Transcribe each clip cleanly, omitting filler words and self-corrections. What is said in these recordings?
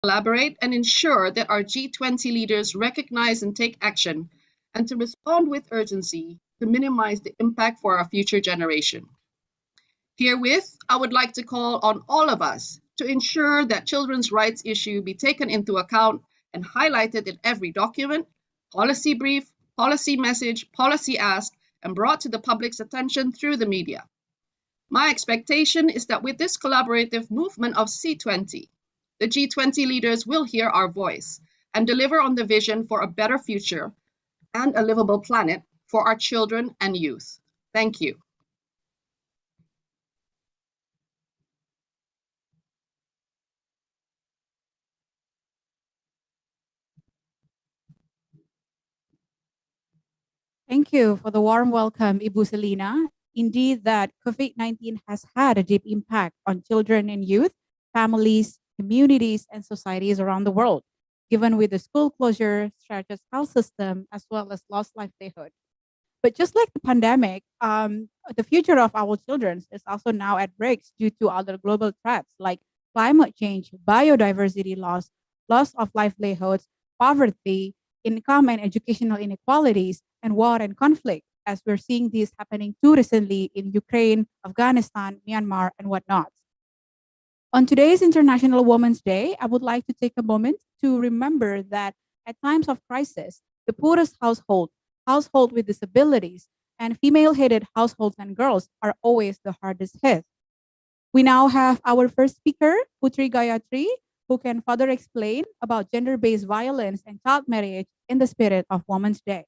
collaborate, and ensure that our G20 leaders recognize and take action, and to respond with urgency to minimize the impact for our future generation. Herewith, I would like to call on all of us to ensure that children's rights issue be taken into account and highlighted in every document, policy brief, policy message, policy ask, and brought to the public's attention through the media. My expectation is that with this collaborative movement of C20, the G20 leaders will hear our voice and deliver on the vision for a better future and a livable planet for our children and youth. Thank you. Thank you for the warm welcome, Ibu Selina. Indeed, that COVID-19 has had a deep impact on children and youth, families, communities, and societies around the world, given with the school closure, stretched health system, as well as lost livelihood. But just like the pandemic, the future of our children is also now at risk due to other global threats like climate change, biodiversity loss, loss of livelihoods, poverty, income and educational inequalities, and war and conflict, as we're seeing this happening too recently in Ukraine, Afghanistan, Myanmar, and whatnot. On today's International Women's Day, I would like to take a moment to remember that at times of crisis, the poorest household with disabilities, and female-headed households and girls are always the hardest hit. We now have our first speaker, Putri Gayatri, who can further explain about gender-based violence and child marriage in the spirit of Women's Day.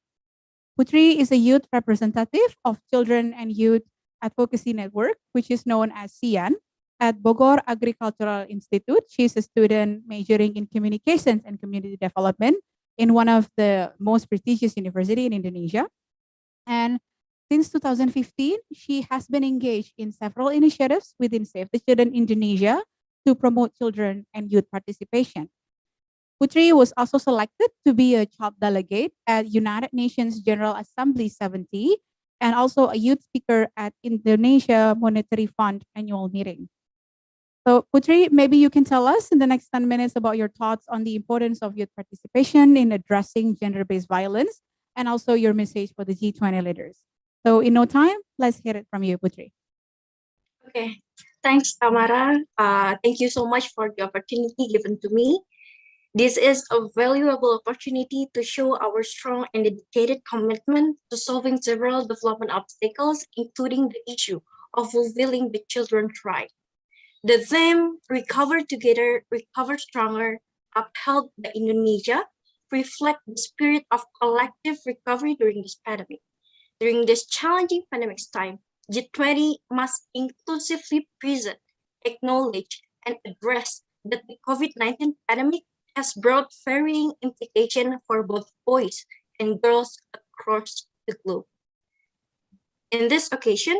Putri is a youth representative of Children and Youth Advocacy Network, which is known as CIAN, at Bogor Agricultural Institute. She's a student majoring in communications and community development in one of the most prestigious university in Indonesia. And since 2015, she has been engaged in several initiatives within Save the Children Indonesia to promote children and youth participation. Putri was also selected to be a child delegate at United Nations General Assembly 70 and also a youth speaker at Indonesia Monetary Fund annual meeting. So Putri, maybe you can tell us in the next 10 minutes about your thoughts on the importance of youth participation in addressing gender-based violence and also your message for the G20 leaders. So in no time, let's hear it from you, Putri. Okay, thanks, Tamara. Thank you so much for the opportunity given to me. This is a valuable opportunity to show our strong and dedicated commitment to solving several development obstacles, including the issue of fulfilling the children's rights. The theme, Recover Together, Recover Stronger, upheld by Indonesia, reflect the spirit of collective recovery during this pandemic. During this challenging pandemic time, G20 must inclusively present, acknowledge, and address that the COVID-19 pandemic has brought varying implications for both boys and girls across the globe. In this occasion,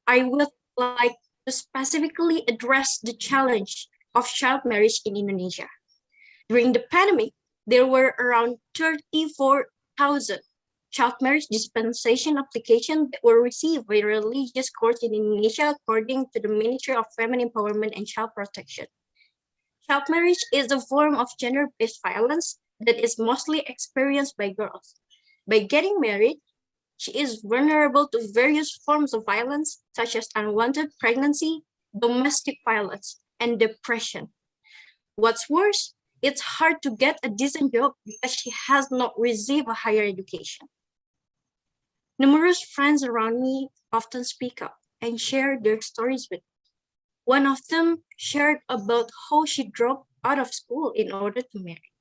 I would like to specifically address the challenge of child marriage in Indonesia. During the pandemic, there were around 34,000 child marriage dispensation applications that were received by religious courts in Indonesia, according to the Ministry of Family Empowerment and Child Protection. Child marriage is a form of gender-based violence that is mostly experienced by girls. By getting married, she is vulnerable to various forms of violence, such as unwanted pregnancy, domestic violence, and depression. What's worse, it's hard to get a decent job because she has not received a higher education. Numerous friends around me often speak up and share their stories with me. One of them shared about how she dropped out of school in order to marry.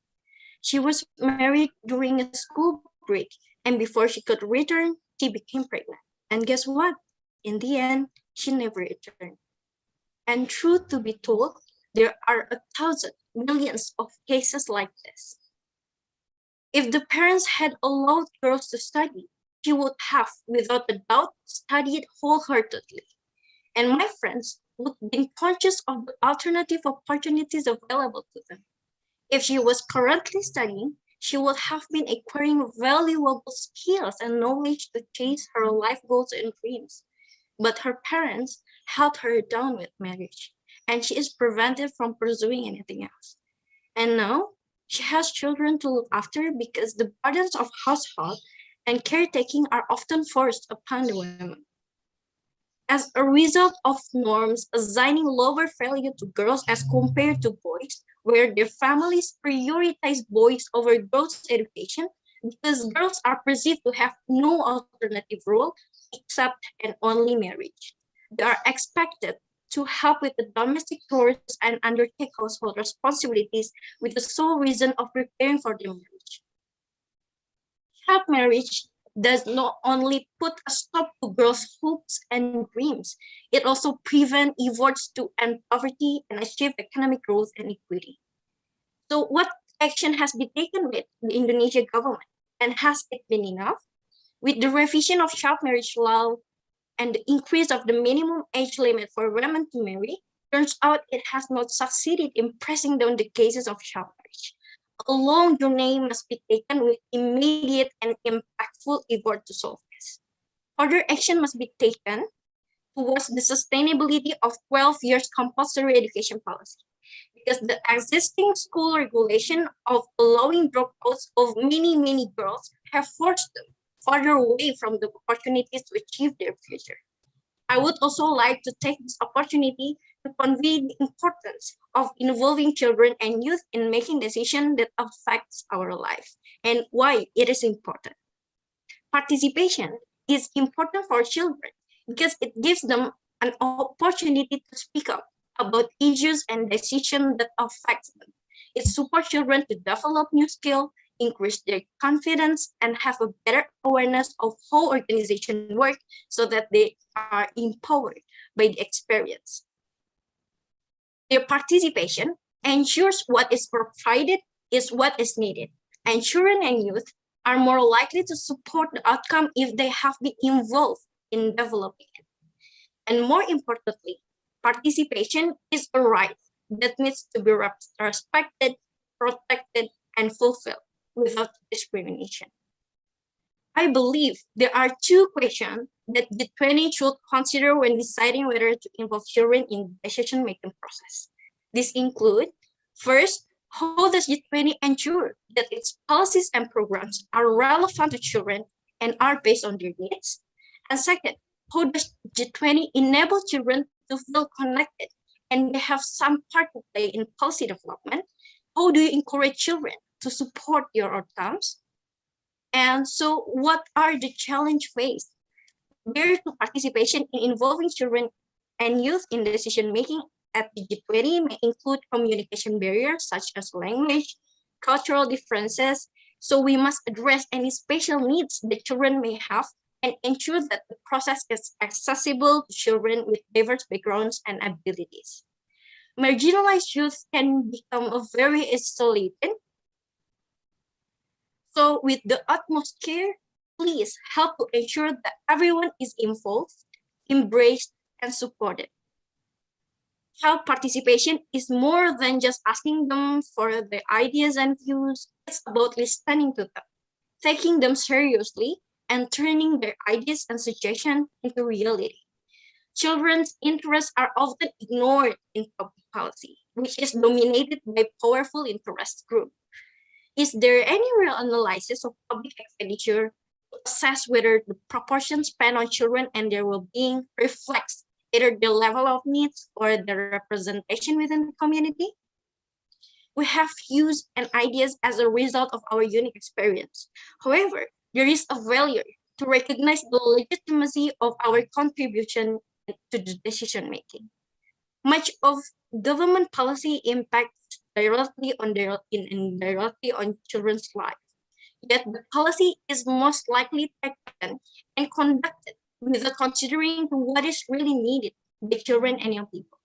She was married during a school break, and before she could return, she became pregnant. And guess what? In the end, she never returned. And truth to be told, there are 1,000 millions of cases like this. If the parents had allowed girls to study, she would have, without a doubt, studied wholeheartedly. And my friends would be conscious of the alternative opportunities available to them. If she was currently studying, she would have been acquiring valuable skills and knowledge to chase her life goals and dreams. But her parents held her down with marriage, and she is prevented from pursuing anything else. And now she has children to look after because the burdens of household and caretaking are often forced upon the women. As a result of norms assigning lower value to girls as compared to boys, where their families prioritize boys over girls' education because girls are perceived to have no alternative role except and only marriage. They are expected to help with the domestic chores and undertake household responsibilities with the sole reason of preparing for their marriage. Child marriage does not only put a stop to girls' hopes and dreams, it also prevents efforts to end poverty and achieve economic growth and equity. So what action has been taken with the Indonesian government, and has it been enough? With the revision of child marriage law and the increase of the minimum age limit for women to marry, turns out it has not succeeded in pressing down the cases of child marriage. A long journey must be taken with immediate and impactful effort to solve this. Further action must be taken towards the sustainability of 12 years compulsory education policy, because the existing school regulation of allowing dropouts of many girls have forced them farther away from the opportunities to achieve their future. I would also like to take this opportunity to convey the importance of involving children and youth in making decisions that affects our life and why it is important. Participation is important for children because it gives them an opportunity to speak up about issues and decisions that affect them. It supports children to develop new skills, increase their confidence, and have a better awareness of how organizations work so that they are empowered by the experience. Their participation ensures what is provided is what is needed, and children and youth are more likely to support the outcome if they have been involved in developing it. And more importantly, participation is a right that needs to be respected, protected, and fulfilled without discrimination. I believe there are two questions that G20 should consider when deciding whether to involve children in the decision-making process. These include, first, how does G20 ensure that its policies and programs are relevant to children and are based on their needs? And second, how does G20 enable children to feel connected and they have some part to play in policy development? How do you encourage children to support your outcomes? And so what are the challenges faced? Barriers to participation in involving children and youth in decision-making at the G20 may include communication barriers such as language, cultural differences. So we must address any special needs that children may have and ensure that the process is accessible to children with diverse backgrounds and abilities. Marginalized youth can become a very isolated. So with the utmost care, please help to ensure that everyone is involved, embraced, and supported. Child participation is more than just asking them for their ideas and views. It's about listening to them, taking them seriously, and turning their ideas and suggestions into reality. Children's interests are often ignored in public policy, which is dominated by powerful interest groups. Is there any real analysis of public expenditure to assess whether the proportion spent on children and their well-being reflects either the level of needs or the representation within the community? We have views and ideas as a result of our unique experience. However, there is a value to recognize the legitimacy of our contribution to the decision-making. Much of government policy impacts directly on their indirectly on children's life. Yet the policy is most likely taken and conducted without considering what is really needed by children and young people.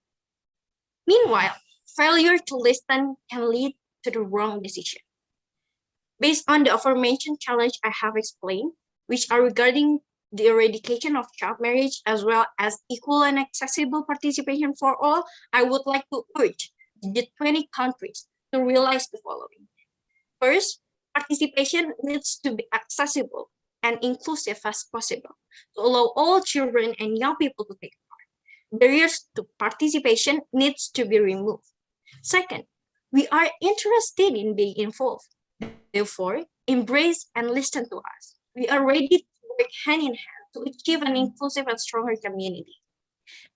Meanwhile, failure to listen can lead to the wrong decision. Based on the aforementioned challenge I have explained, which are regarding the eradication of child marriage as well as equal and accessible participation for all, I would like to urge the 20 countries to realize the following. First, participation needs to be accessible and inclusive as possible to allow all children and young people to take part. Barriers to participation needs to be removed. Second, We are interested in being involved. Therefore, embrace and listen to us. We are ready to work hand in hand to achieve an inclusive and stronger community.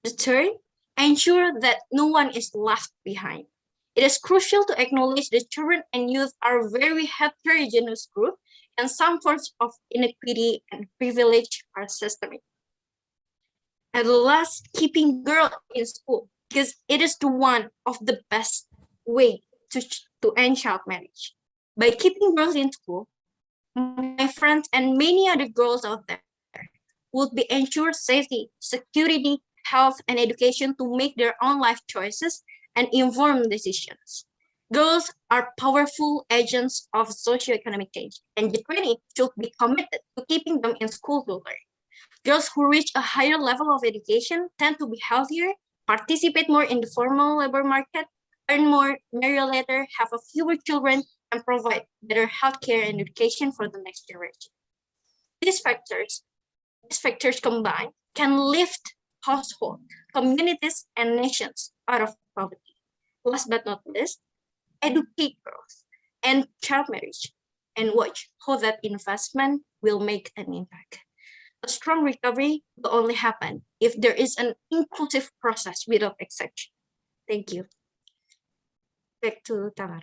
The third, ensure that no one is left behind. It is crucial to acknowledge that children and youth are a very heterogeneous group, and some forms of inequity and privilege are systemic. And last, keeping girls in school, because it is the one of the best way to end child marriage. By keeping girls in school, my friends and many other girls out there would be ensured safety, security, health, and education to make their own life choices and informed decisions. Girls are powerful agents of socioeconomic change, and G20 should be committed to keeping them in school to learn. Girls who reach a higher level of education tend to be healthier, participate more in the formal labor market, earn more, marry later, have a fewer children, and provide better healthcare and education for the next generation. These factors combined can lift households, communities, and nations out of poverty. Last but not least, educate girls and child marriage, and watch how that investment will make an impact. A strong recovery will only happen if there is an inclusive process without exception. Thank you. Back to Tamara.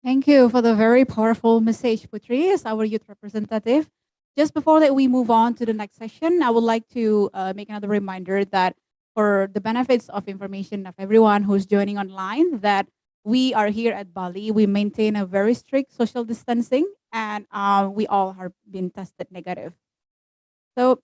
Thank you for the very powerful message, Putri, as our youth representative. Just before that we move on to the next session, I would like to make another reminder that for the benefits of information of everyone who's joining online, that we are here at Bali. We maintain a very strict social distancing, and we all have been tested negative. So,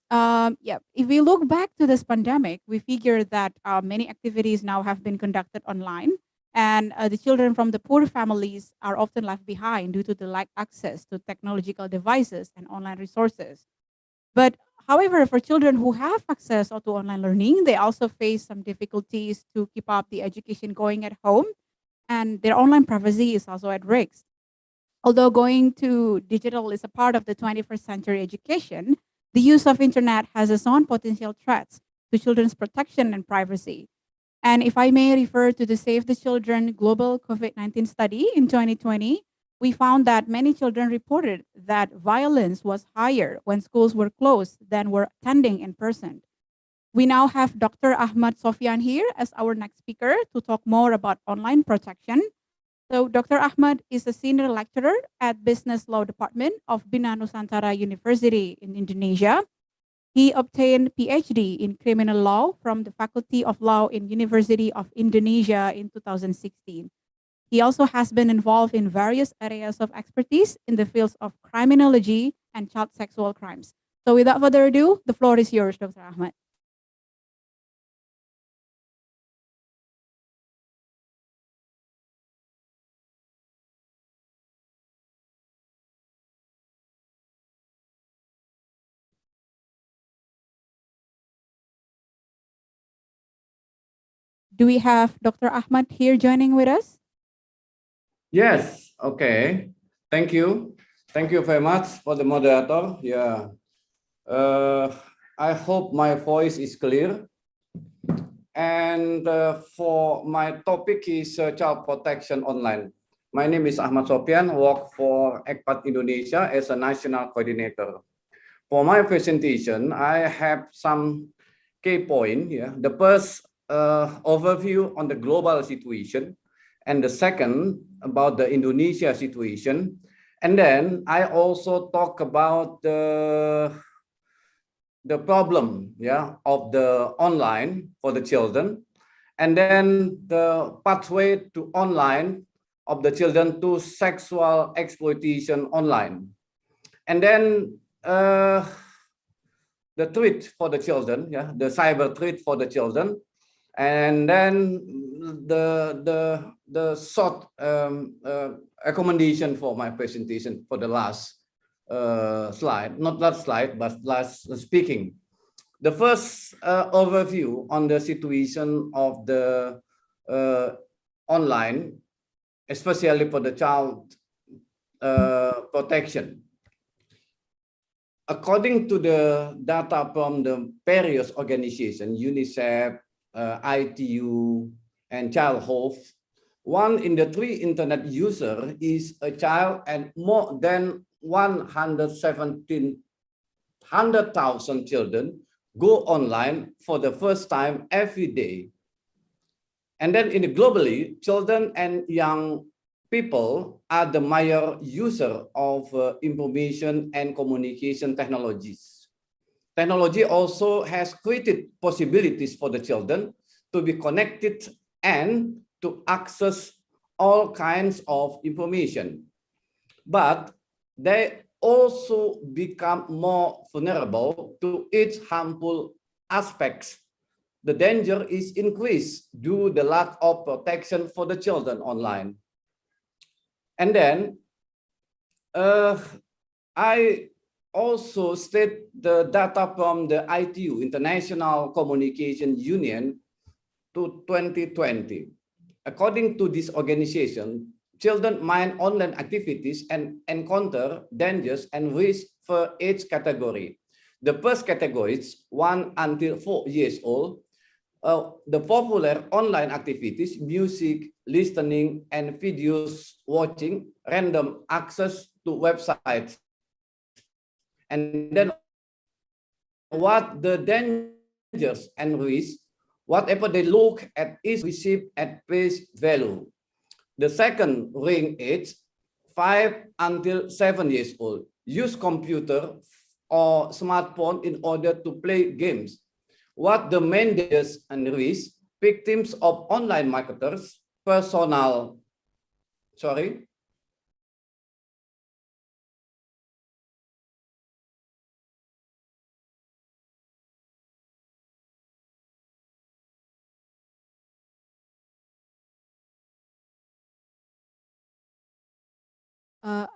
yeah, if we look back to this pandemic, we figure that many activities now have been conducted online, and the children from the poor families are often left behind due to the lack access to technological devices and online resources. But however, for children who have access to online learning, they also face some difficulties to keep up the education going at home, and their online privacy is also at risk. Although going to digital is a part of the 21st century education, the use of internet has its own potential threats to children's protection and privacy. And if I may refer to the Save the Children Global COVID-19 study in 2020, we found that many children reported that violence was higher when schools were closed than were attending in person. We now have Dr. Ahmad Sofian here as our next speaker to talk more about online protection. So Dr. Ahmad is a senior lecturer at Business Law Department of Bina Nusantara University in Indonesia. He obtained PhD in criminal law from the Faculty of Law in University of Indonesia in 2016. He also has been involved in various areas of expertise in the fields of criminology and child sexual crimes. So without further ado, the floor is yours, Dr. Ahmad. Do we have Dr. Ahmad here joining with us? Yes, okay. Thank you. Thank you very much for the moderator. Yeah. I hope my voice is clear. And for my topic is child protection online. My name is Ahmad Sofian, work for ECPAT Indonesia as a national coordinator. For my presentation, I have some key points. Yeah. The first overview on the global situation, and the second about the Indonesia situation. And then I also talk about the problem, yeah, of the online for the children, and then the pathway to online of the children to sexual exploitation online, and then the threat for the children, yeah, the cyber threat for the children, and then the short recommendation for my presentation for the last slide, not last slide, but last speaking. The first overview on the situation of the online, especially for the child protection. According to the data from the various organizations, UNICEF, ITU, and child health. 1 in the 3 internet user is a child, and more than 100,000 children go online for the first time every day. And then globally, children and young people are the major user of information and communication technologies. Technology also has created possibilities for the children to be connected and to access all kinds of information. But they also become more vulnerable to its harmful aspects. The danger is increased due to the lack of protection for the children online. And then I also state the data from the ITU, International Communication Union, to 2020. According to this organization, children mind online activities and encounter dangers and risks for each category. The first category is 1 until 4 years old. The popular online activities, music, listening, and videos watching, random access to websites. And then what the dangers and risks, whatever they look at is received at face value. The second ring age, 5 until 7 years old, use computer or smartphone in order to play games. What the main dangers and risks, victims of online marketers, I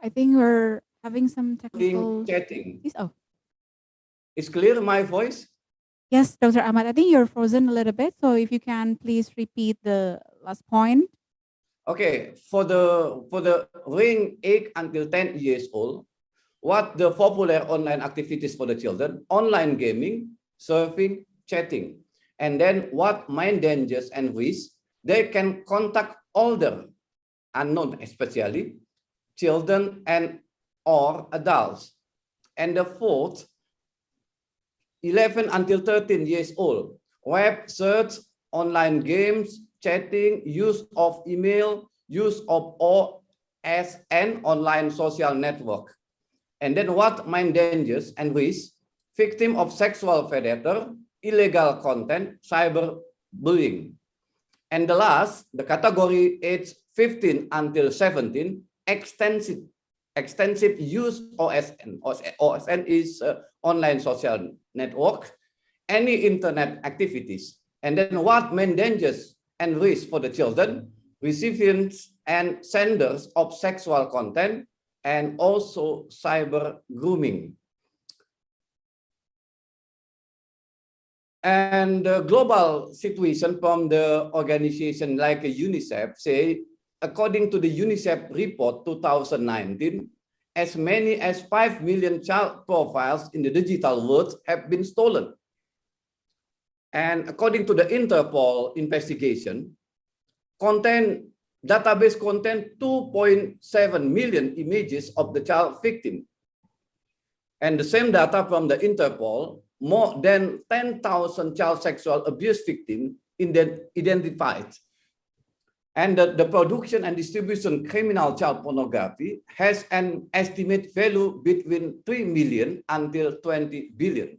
think we're having some technical chatting. Oh, Is clear my voice? yes, Dr. Ahmad. I think you're frozen a little bit. So if you can please repeat the last point. Okay, for the ring 8 until 10 years old, what the popular online activities for the children? Online gaming, surfing, chatting. And then what main dangers and risks? They can contact older, unknown especially, children and or adults. And the fourth, 11 until 13 years old, web search, online games, chatting, use of email, use of OSN, online social network. And then what main dangers and risks? Victim of sexual predator, illegal content, cyber bullying. And the last, the category age 15 until 17, extensive use OSN. OSN is online social network, any internet activities. And then what main dangers and risks for the children? Recipients and senders of sexual content, and also cyber grooming. And the global situation from the organization like UNICEF say, according to the UNICEF report 2019, as many as 5 million child profiles in the digital world have been stolen. And according to the Interpol investigation, database contain 2.7 million images of the child victim. And the same data from the Interpol, more than 10,000 child sexual abuse victims identified. And the production and distribution criminal child pornography has an estimated value between 3 million until 20 billion.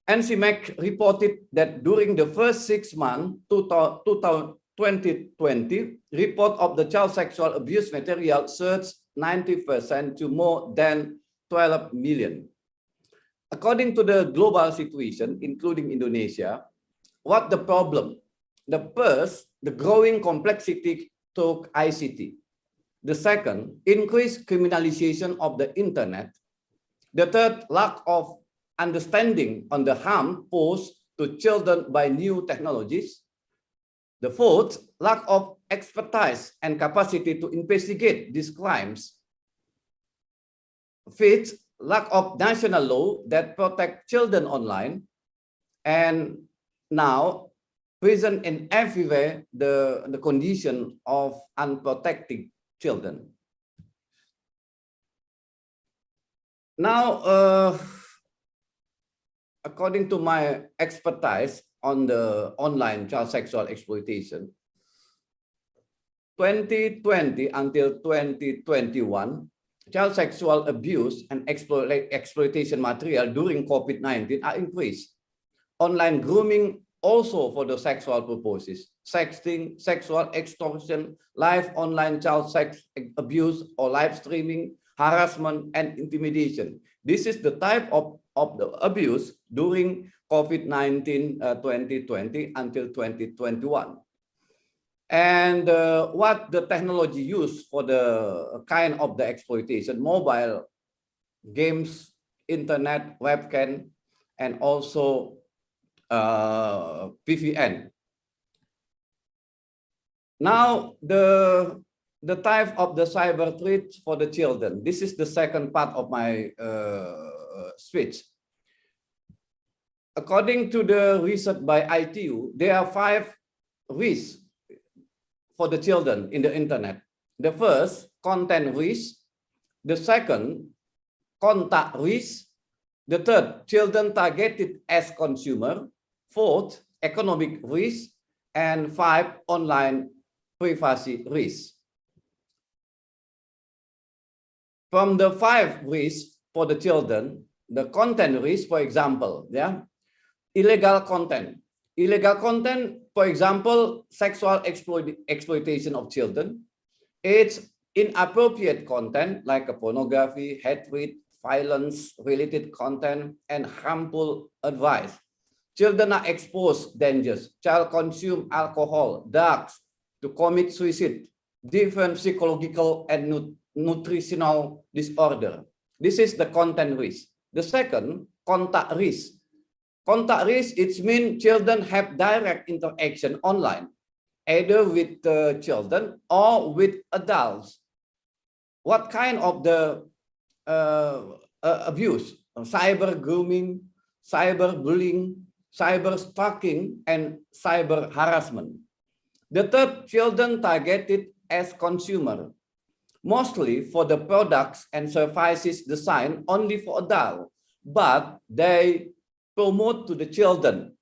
NCMEC reported that during the first 6 months, 2020, report of the child sexual abuse material surged 90% to more than 12 million. According to the global situation, including Indonesia, what the problem? The first, the growing complexity to ICT. The second, increased criminalization of the internet. The third, lack of understanding on the harm posed to children by new technologies. The fourth, lack of expertise and capacity to investigate these crimes. Fifth, lack of national law that protect children online. And now present in everywhere the condition of unprotected children. Now, according to my expertise on the online child sexual exploitation, 2020 until 2021, child sexual abuse and exploitation material during COVID-19 are increased. Online grooming also for the sexual purposes, sexting, sexual extortion, live online child sex abuse or live streaming, harassment and intimidation. This is the type of the abuse during COVID-19 2020 until 2021. And what the technology used for the kind of the exploitation: mobile games, internet, webcam, and also PVN. Now, the type of the cyber threat for the children. This is the second part of my speech. According to the research by ITU, there are 5 risks for the children in the internet. The first, content risk. The second, contact risk. The third, children targeted as consumer. Fourth, economic risk. And 5, online privacy risk. From the 5 risks for the children, the content risk, for example, illegal content. Illegal content, for example, sexual exploitation of children. It's inappropriate content like pornography, hatred, violence-related content, and harmful advice. Children are exposed to dangers. Child consume alcohol, drugs, to commit suicide, different psychological and nutritional disorder. This is the content risk. The second, contact risk. Contact risk, it means children have direct interaction online, either with the children or with adults. What kind of the abuse? Cyber grooming, cyber bullying, cyber stalking, and cyber harassment. The third, children targeted as consumer, mostly for the products and services designed only for adults, but they promote to the children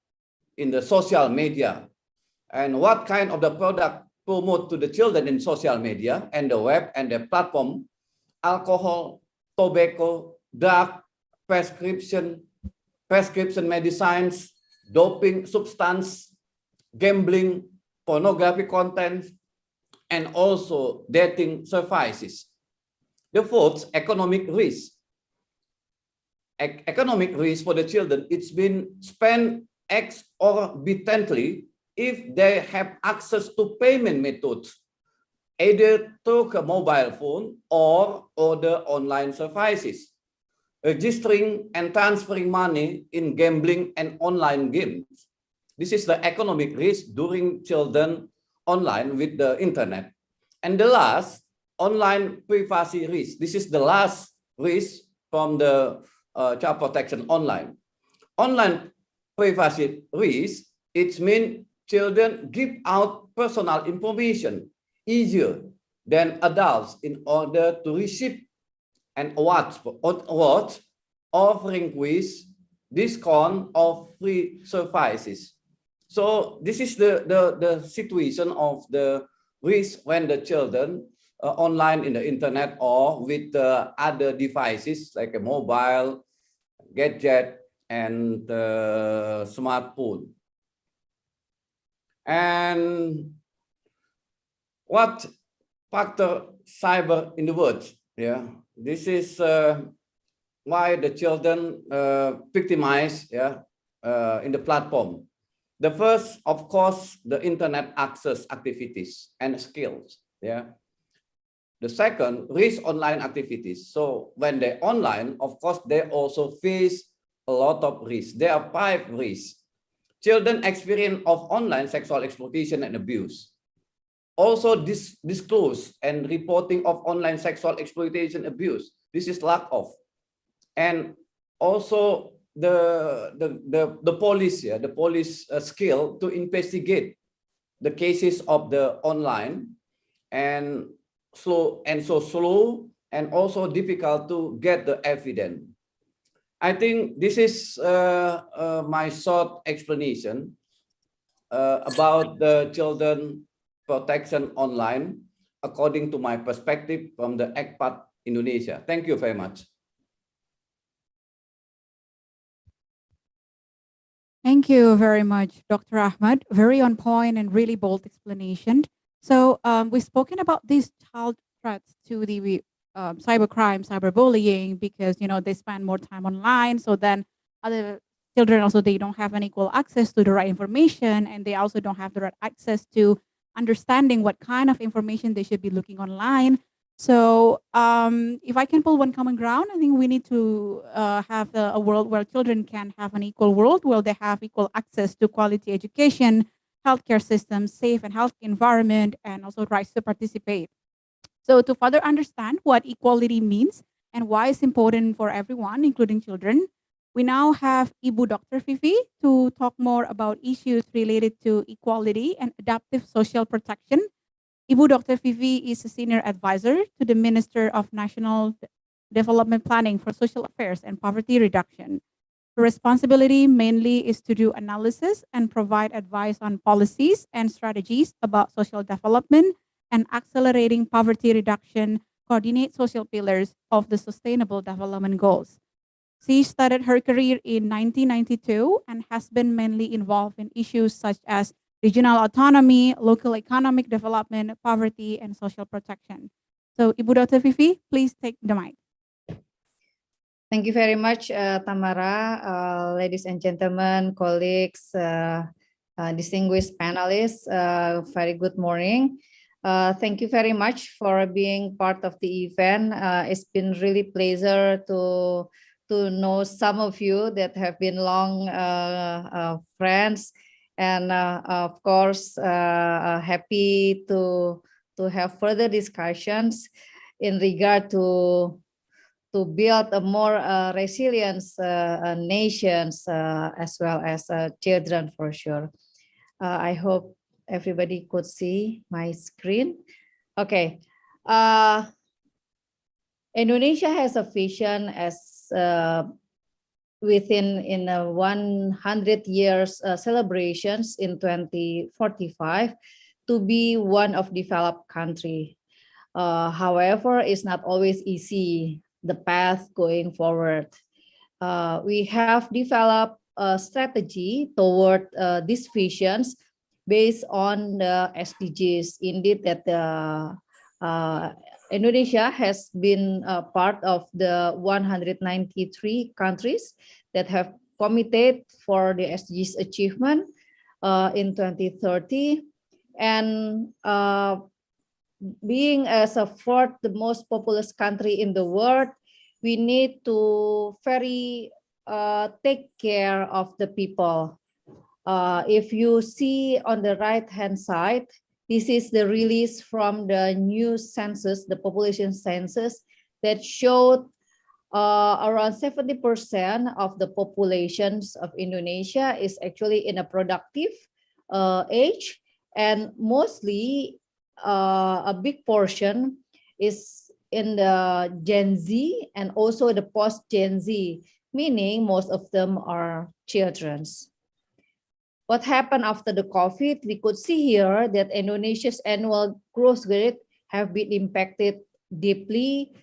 in the social media. And what kind of the product promote to the children in social media and the web and the platform? Alcohol, tobacco, drug, prescription medicines, doping substance, gambling, pornography content, and also dating services. The fourth, economic risk. Economic risk for the children, it's been spent exorbitantly if they have access to payment methods, either through a mobile phone or other online services, registering and transferring money in gambling and online games. This is the economic risk during children online with the internet. And the last, online privacy risk. This is the last risk from the child protection online. Online privacy risk, it means children give out personal information easier than adults in order to receive and watch offering quiz, discount or free services. So this is the situation of the risk when the children online in the internet or with other devices like a mobile, gadget, and smartphone. And what factor cyber in the world? This is why the children victimized in the platform. The first, of course, the internet access activities and skills. The second, risk online activities. So when they're online, of course, they also face a lot of risks. There are 5 risks. Children experience of online sexual exploitation and abuse. Also disclose and reporting of online sexual exploitation abuse. This is lack of. And also the police, yeah, the police skill to investigate the cases of the online, and so slow and also difficult to get the evidence. I think this is my short explanation about the children protection online according to my perspective from the ECPAT Indonesia. Thank you very much. Thank you very much, Dr. Ahmad. Very on point and really bold explanation. So we've spoken about these child threats to the cybercrime, cyberbullying, because they spend more time online. So then other children also, they don't have an equal access to the right information, and they also don't have the right access to understanding what kind of information they should be looking online. So if I can pull one common ground, I think we need to have a world where children can have an equal world, where they have equal access to quality education, healthcare systems, safe and healthy environment, and also rights to participate. So to further understand what equality means and why it's important for everyone, including children, we now have Ibu Dr. Fifi to talk more about issues related to equality and adaptive social protection. Ibu Dr. Fifi is a senior advisor to the Minister of National Development Planning for Social Affairs and Poverty Reduction. Her responsibility mainly is to do analysis and provide advice on policies and strategies about social development and accelerating poverty reduction, coordinate social pillars of the Sustainable Development Goals. She started her career in 1992 and has been mainly involved in issues such as regional autonomy, local economic development, poverty, and social protection. So, Ibu Dr. Fifi, please take the mic. Thank you very much, Tamara. Ladies and gentlemen, colleagues, distinguished panelists, very good morning. Thank you very much for being part of the event. It's been really pleasure to know some of you that have been long friends, and of course happy to have further discussions in regard to build a more resilient nations as well as children, for sure. I hope everybody could see my screen. Okay. Indonesia has a vision as within 100 years celebrations in 2045 to be one of developed country. However, it's not always easy, the path going forward. We have developed a strategy toward these visions based on the SDGs. Indeed, that Indonesia has been part of the 193 countries that have committed for the SDGs achievement in 2030. And being as a fourth the most populous country in the world, we need to very take care of the people. If you see on the right-hand side, this is the release from the new census, the population census, that showed around 70% of the populations of Indonesia is actually in a productive age, and mostly a big portion is in the Gen Z and also the post-Gen Z, meaning most of them are children. What happened after the COVID? We could see here that Indonesia's annual growth rate have been impacted deeply.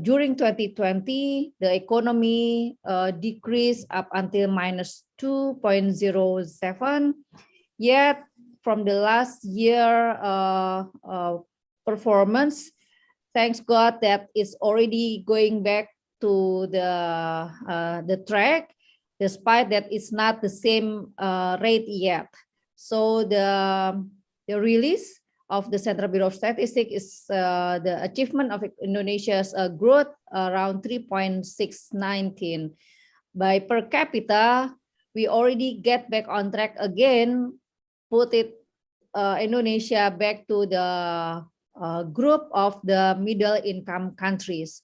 During 2020, the economy decreased up until -2.07. Yet, from the last year performance, thanks God that it's already going back to the track, despite that it's not the same rate yet. So the release of the Central Bureau of Statistics is the achievement of Indonesia's growth around 3.619. By per capita, we already get back on track again, put it Indonesia back to the group of the middle income countries.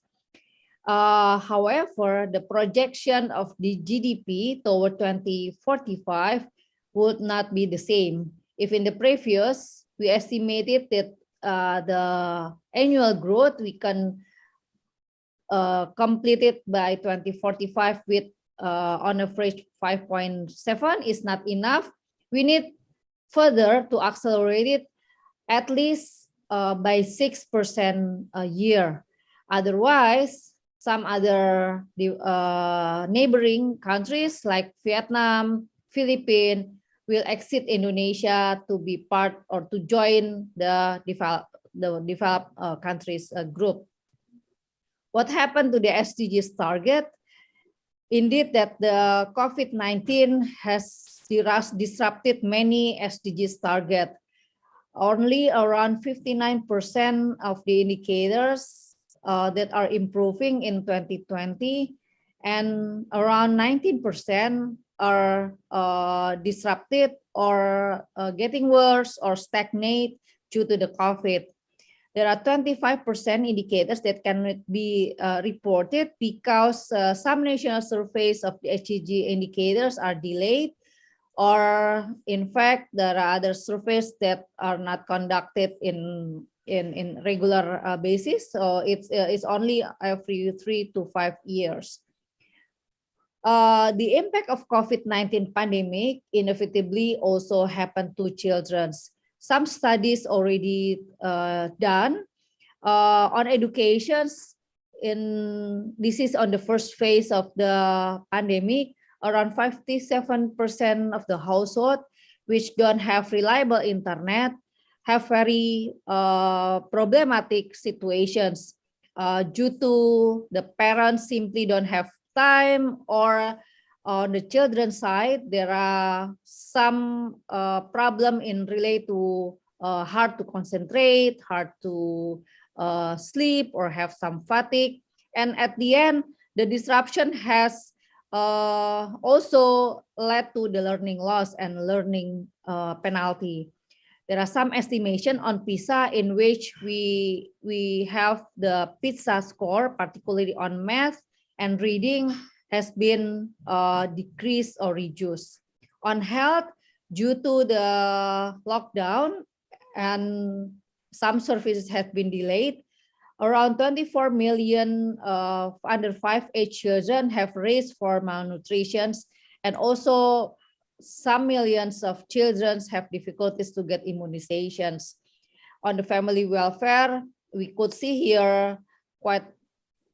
However, the projection of the GDP toward 2045 would not be the same. If in the previous, we estimated that the annual growth we can complete it by 2045 with on average 5.7 is not enough. We need further to accelerate it at least by 6% a year. Otherwise, some other neighboring countries like Vietnam, Philippines will exit Indonesia to be part or to join the developed countries group. What happened to the SDGs target? Indeed, that the COVID-19 has disrupted many SDGs target. Only around 59% of the indicators that are improving in 2020, and around 19% are disrupted or getting worse or stagnate due to the COVID. There are 25% indicators that cannot be reported because some national surveys of the SDG indicators are delayed, or in fact, there are other surveys that are not conducted in regular basis. So it's only every 3 to 5 years. The impact of COVID-19 pandemic inevitably also happened to children. Some studies already done on educations. This is on the first phase of the pandemic. Around 57% of the household which don't have reliable internet have very problematic situations due to the parents simply don't have time, or on the children's side, there are some problem in relate to hard to concentrate, hard to sleep, or have some fatigue. And at the end, the disruption has also led to the learning loss and learning penalty. There are some estimation on PISA in which we have the PISA score, particularly on math and reading, has been decreased or reduced. On health, due to the lockdown and some services have been delayed, around 24 million under 5 age children have raised for malnutrition, and also some millions of children have difficulties to get immunizations. On the family welfare, we could see here quite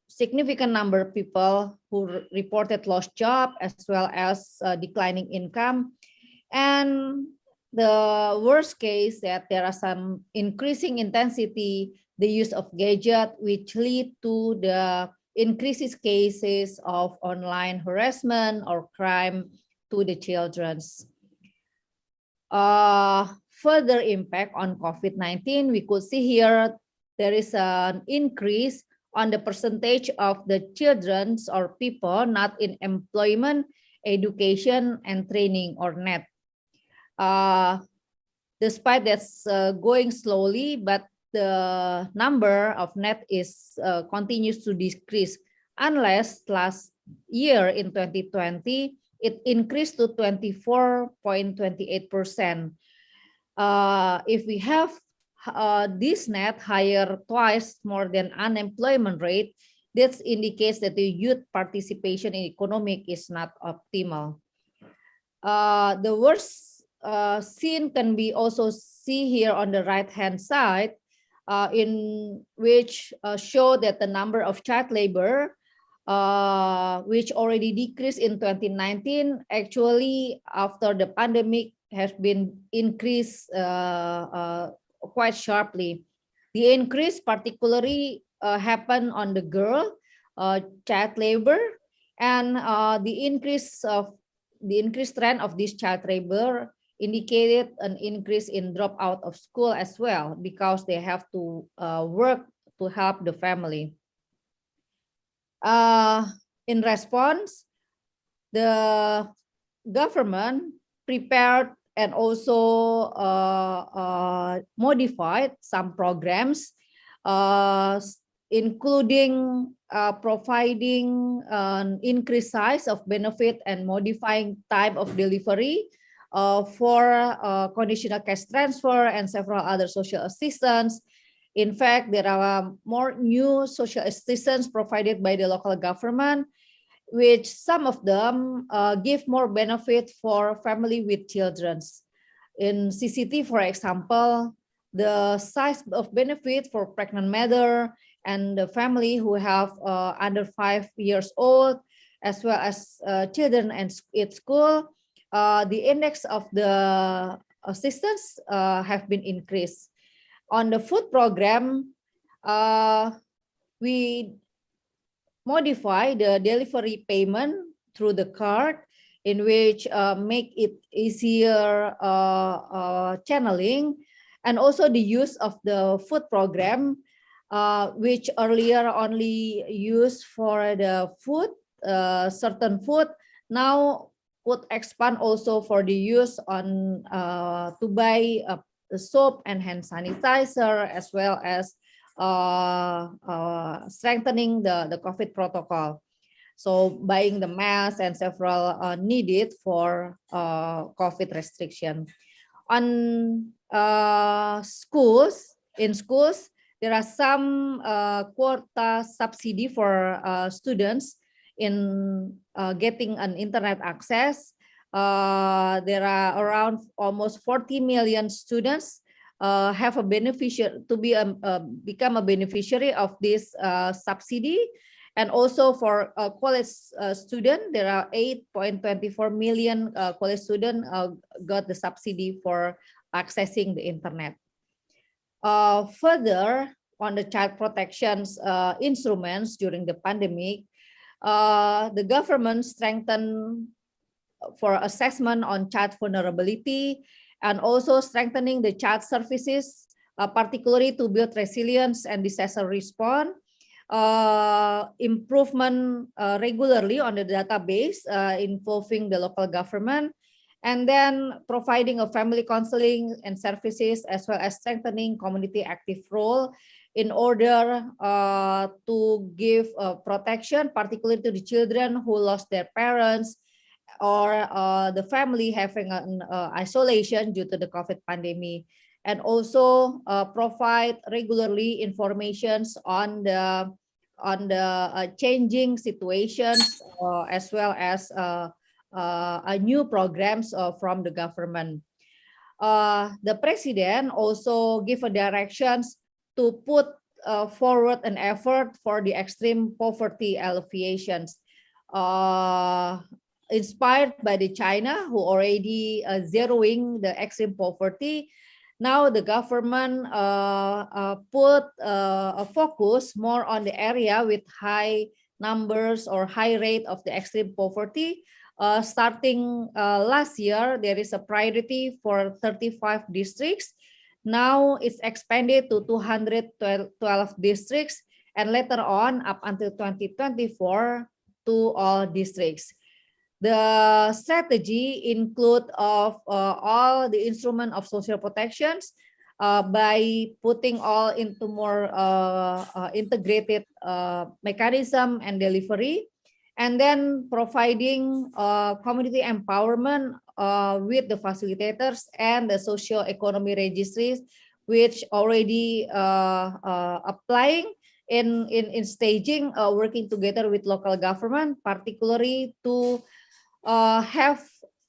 significant number of people who reported lost job as well as declining income. And the worst case that there are some increasing intensity, the use of gadget, which lead to the increases cases of online harassment or crime to the children's. Further impact on COVID-19, we could see here there is an increase on the percentage of the children or people not in employment, education, and training, or NET. Despite that's going slowly, but the number of NET is continues to decrease, unless last year in 2020 it increased to 24.28%. If we have this net higher twice more than unemployment rate, this indicates that the youth participation in economic is not optimal. The worst scene can be also see here on the right hand side, in which show that the number of child labor, which already decreased in 2019, actually after the pandemic has been increased quite sharply. The increase particularly happened on the girl child labor, and the increased trend of this child labor indicated an increase in dropout of school as well, because they have to work to help the family. In response, the government prepared and also modified some programs including providing an increased size of benefit and modifying type of delivery for conditional cash transfer and several other social assistance. In fact, there are more new social assistance provided by the local government, which some of them give more benefit for family with children. In CCT, for example, the size of benefit for pregnant mother and the family who have under 5 years old, as well as children at school, the index of the assistance have been increased. On the food program, we modify the delivery payment through the card, in which make it easier channeling, and also the use of the food program, which earlier only used for the food, certain food, now would expand also for the use on to buy soap and hand sanitizer, as well as strengthening the COVID protocol. So buying the mask and several needed for COVID restriction. On schools, in schools, there are some quota subsidy for students in getting an internet access. There are around almost 40 million students have a beneficiary to be become a beneficiary of this subsidy. And also for college student, there are 8.24 million college students got the subsidy for accessing the internet. Further, on the child protections instruments during the pandemic, the government strengthened for assessment on child vulnerability, and also strengthening the child services, particularly to build resilience and disaster response. Improvement regularly on the database involving the local government, and then providing a family counseling and services, as well as strengthening community active role in order to give protection, particularly to the children who lost their parents, or the family having an isolation due to the COVID pandemic, and also provide regularly informations on the changing situations, as well as new programs from the government. The president also give a directions to put forward an effort for the extreme poverty alleviations, inspired by the China, who already zeroing the extreme poverty. Now the government put a focus more on the area with high numbers or high rate of the extreme poverty. Starting last year, there is a priority for 35 districts. Now it's expanded to 212 districts, and later on up until 2024 to all districts. The strategy include of all the instrument of social protections by putting all into more integrated mechanism and delivery, and then providing community empowerment with the facilitators and the socio-economy registries, which already applying in staging, working together with local government, particularly to have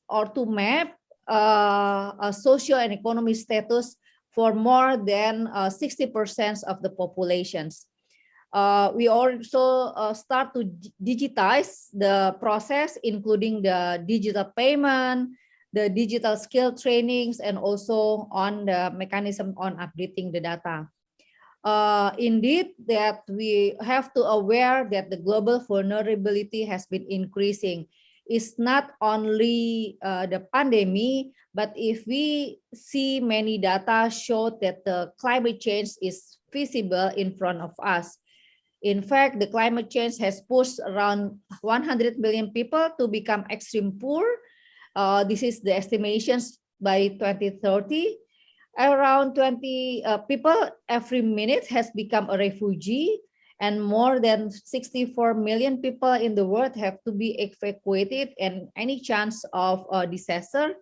or to map a social and economic status for more than 60% of the populations. We also start to digitize the process, including the digital payment, the digital skill trainings, and also on the mechanism on updating the data. Indeed, that we have to aware that the global vulnerability has been increasing. It's not only the pandemic, but if we see many data show that the climate change is visible in front of us. In fact, the climate change has pushed around 100 million people to become extreme poor. This is the estimations by 2030. Around 20 people every minute has become a refugee, and more than 64 million people in the world have to be evacuated and any chance of a disaster.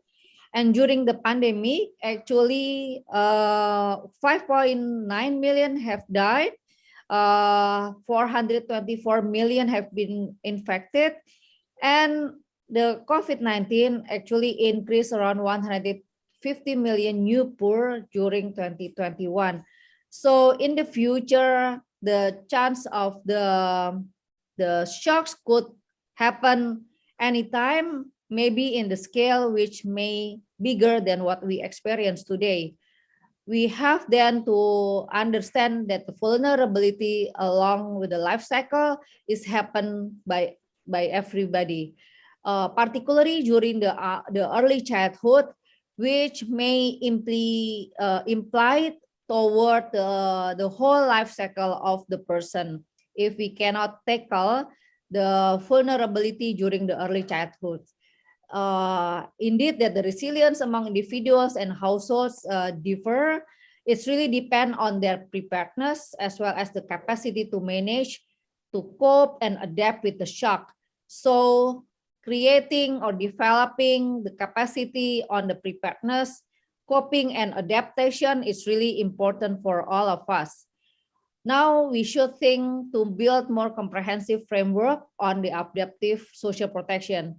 And during the pandemic, actually 5.9 million have died, 424 million have been infected, and the COVID-19 actually increased around 150 million new poor during 2021. So in the future, the chance of the shocks could happen anytime, maybe in the scale which may bigger than what we experience today. We have then to understand that the vulnerability along with the life cycle is happen by everybody, particularly during the early childhood, which may imply toward the whole life cycle of the person if we cannot tackle the vulnerability during the early childhood. Indeed, that the resilience among individuals and households differ. It's really depend on their preparedness as well as the capacity to manage, to cope and adapt with the shock. So creating or developing the capacity on the preparedness, coping and adaptation is really important for all of us. Now we should think to build more comprehensive framework on the adaptive social protection.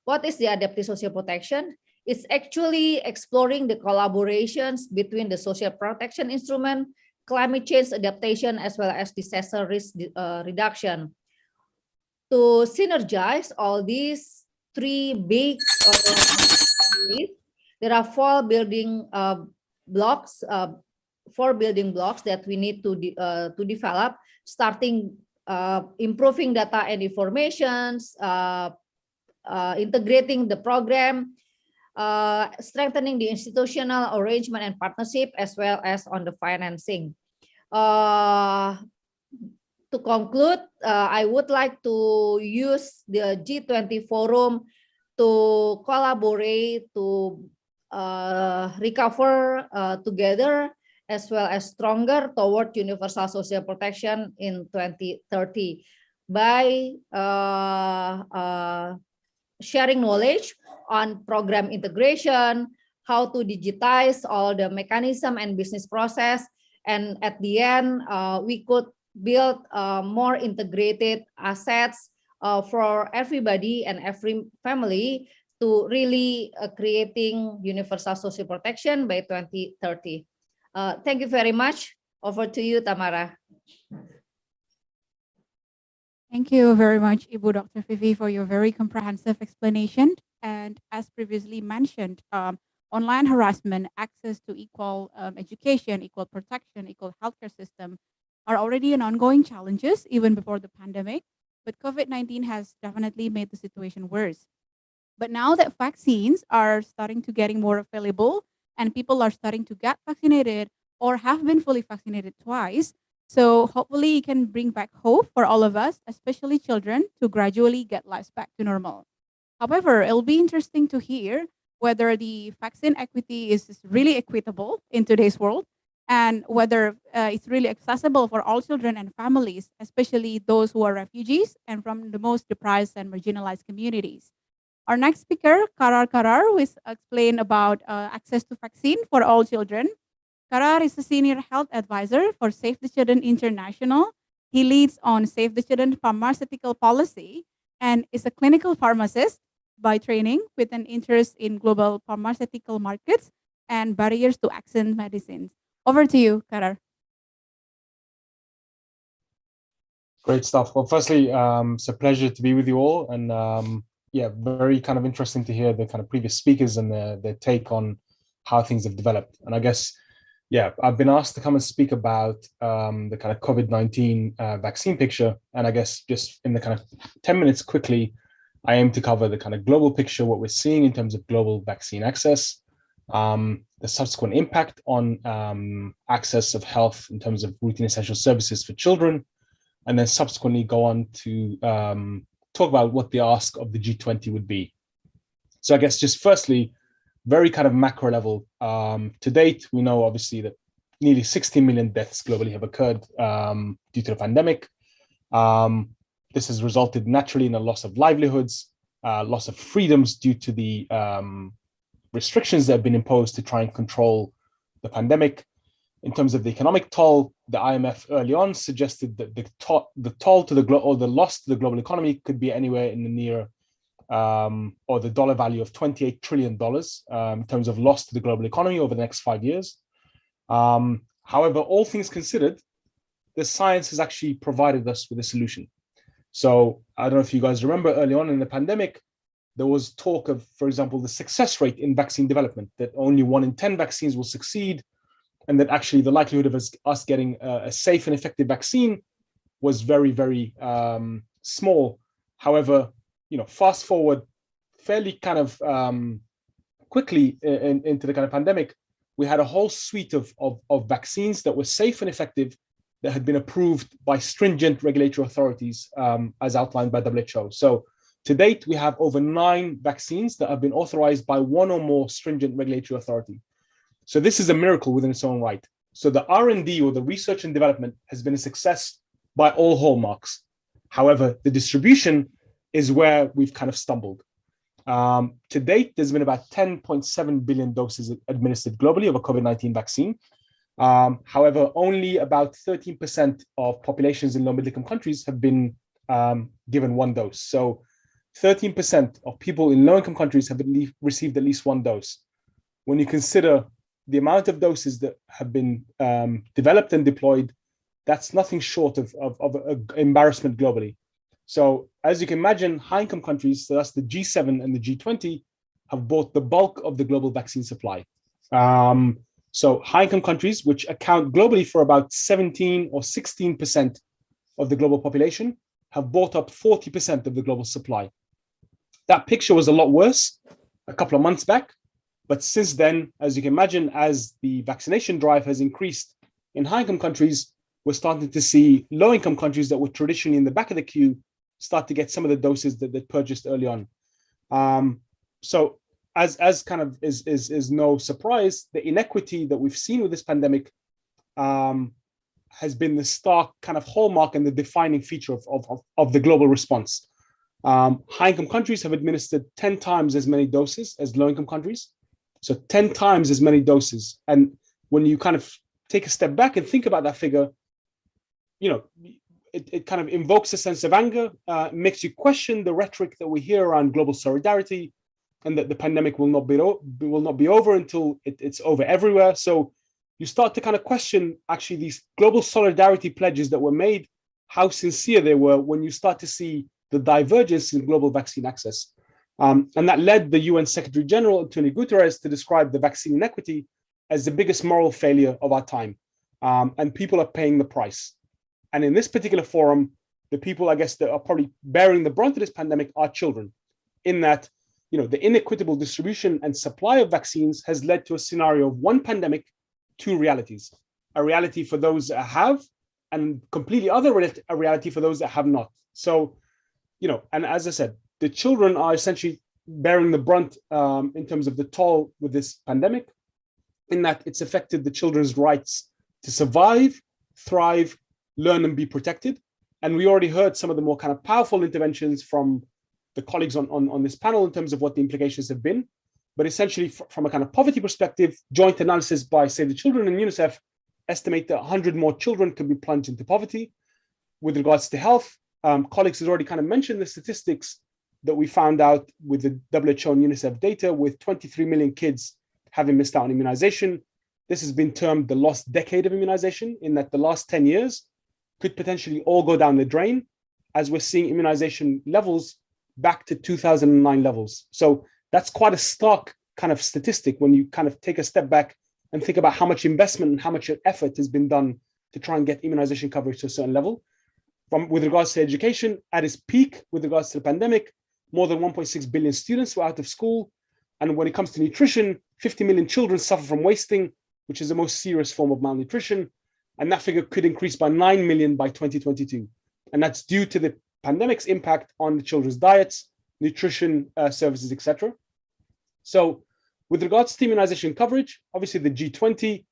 What is the adaptive social protection? It's actually exploring the collaborations between the social protection instrument, climate change adaptation, as well as disaster risk reduction. To synergize all these three big there are four building blocks that we need to develop, starting improving data and informations, integrating the program, strengthening the institutional arrangement and partnership, as well as on the financing. To conclude, I would like to use the G20 forum to collaborate, to recover together, as well as stronger toward universal social protection in 2030 by sharing knowledge on program integration, how to digitize all the mechanism and business process, and at the end, we could build more integrated assets for everybody and every family to really creating universal social protection by 2030. Thank you very much. Over to you, Tamara. Thank you very much, Ibu Dr. Vivi, for your very comprehensive explanation. And as previously mentioned, online harassment, access to equal education, equal protection, equal healthcare system are already an ongoing challenges even before the pandemic. But COVID-19 has definitely made the situation worse. But now that vaccines are starting to getting more available and people are starting to get vaccinated or have been fully vaccinated twice, so hopefully it can bring back hope for all of us, especially children, to gradually get lives back to normal. However, it'll be interesting to hear whether the vaccine equity is really equitable in today's world and whether it's really accessible for all children and families, especially those who are refugees and from the most deprived and marginalized communities. Our next speaker, Karar, will explain about access to vaccine for all children. Karar is a senior health advisor for Save the Children International. He leads on Save the Children pharmaceutical policy and is a clinical pharmacist by training with an interest in global pharmaceutical markets and barriers to access medicines. Over to you, Karar. Great stuff. Well, firstly, it's a pleasure to be with you all. And yeah, very kind of interesting to hear the kind of previous speakers and their take on how things have developed. And I guess, yeah, I've been asked to come and speak about the kind of COVID-19 vaccine picture. And I guess just in the kind of 10 minutes quickly, I aim to cover the kind of global picture, what we're seeing in terms of global vaccine access, the subsequent impact on access of health in terms of routine essential services for children, and then subsequently go on to talk about what the ask of the G20 would be. So I guess just firstly, very kind of macro level, to date, we know obviously that nearly 60 million deaths globally have occurred due to the pandemic. This has resulted naturally in a loss of livelihoods, loss of freedoms due to the restrictions that have been imposed to try and control the pandemic. In terms of the economic toll, the IMF early on suggested that the toll to the loss to the global economy could be anywhere in the near or the dollar value of $28 trillion in terms of loss to the global economy over the next 5 years. However, all things considered, the science has actually provided us with a solution. So I don't know if you guys remember early on in the pandemic, there was talk of, for example, the success rate in vaccine development, that only 1 in 10 vaccines will succeed, and that actually the likelihood of us getting a safe and effective vaccine was very, very small. However, fast forward fairly kind of quickly into the kind of pandemic, we had a whole suite of vaccines that were safe and effective that had been approved by stringent regulatory authorities as outlined by WHO. So to date, we have over 9 vaccines that have been authorized by 1 or more stringent regulatory authority. So this is a miracle within its own right. So the R&D, or the research and development, has been a success by all hallmarks. However, the distribution is where we've kind of stumbled. To date, there's been about 10.7 billion doses administered globally of a COVID-19 vaccine. However, only about 13% of populations in low-middle-income countries have been given 1 dose. So 13% of people in low-income countries have received at least 1 dose. When you consider the amount of doses that have been developed and deployed, that's nothing short of embarrassment globally. So as you can imagine, high-income countries, so that's the G7 and the G20, have bought the bulk of the global vaccine supply. So high-income countries, which account globally for about 17 or 16% of the global population, have bought up 40% of the global supply. That picture was a lot worse a couple of months back. But since then, as you can imagine, as the vaccination drive has increased in high-income countries, we're starting to see low-income countries that were traditionally in the back of the queue start to get some of the doses that they purchased early on. So as kind of is no surprise, the inequity that we've seen with this pandemic has been the stark kind of hallmark and the defining feature of the global response. High-income countries have administered 10 times as many doses as low-income countries. So 10 times as many doses. And when you kind of take a step back and think about that figure, it kind of invokes a sense of anger, makes you question the rhetoric that we hear around global solidarity, and that the pandemic will not be over until it's over everywhere. So you start to kind of question actually these global solidarity pledges that were made, how sincere they were when you start to see the divergence in global vaccine access. And that led the UN Secretary General, Antonio Guterres, to describe the vaccine inequity as the biggest moral failure of our time. And people are paying the price. And in this particular forum, the people, I guess, that are probably bearing the brunt of this pandemic are children, in that, the inequitable distribution and supply of vaccines has led to a scenario of 1 pandemic, 2 realities. A reality for those that have, and completely a reality for those that have not. So, and as I said, the children are essentially bearing the brunt in terms of the toll with this pandemic, in that it's affected the children's rights to survive, thrive, learn, and be protected. And we already heard some of the more kind of powerful interventions from the colleagues on this panel in terms of what the implications have been. But essentially, from a kind of poverty perspective, joint analysis by Save the Children and UNICEF estimate that 100 more children could be plunged into poverty. With regards to health, colleagues has already kind of mentioned the statistics that we found out with the WHO and UNICEF data, with 23 million kids having missed out on immunization. This has been termed the lost decade of immunization, in that the last 10 years could potentially all go down the drain, as we're seeing immunization levels back to 2009 levels. So that's quite a stark kind of statistic when you kind of take a step back and think about how much investment and how much effort has been done to try and get immunization coverage to a certain level. With regards to education, at its peak, with regards to the pandemic, more than 1.6 billion students were out of school. And when it comes to nutrition, 50 million children suffer from wasting, which is the most serious form of malnutrition. And that figure could increase by 9 million by 2022. And that's due to the pandemic's impact on the children's diets, nutrition services, etc. So with regards to immunization coverage, obviously the G20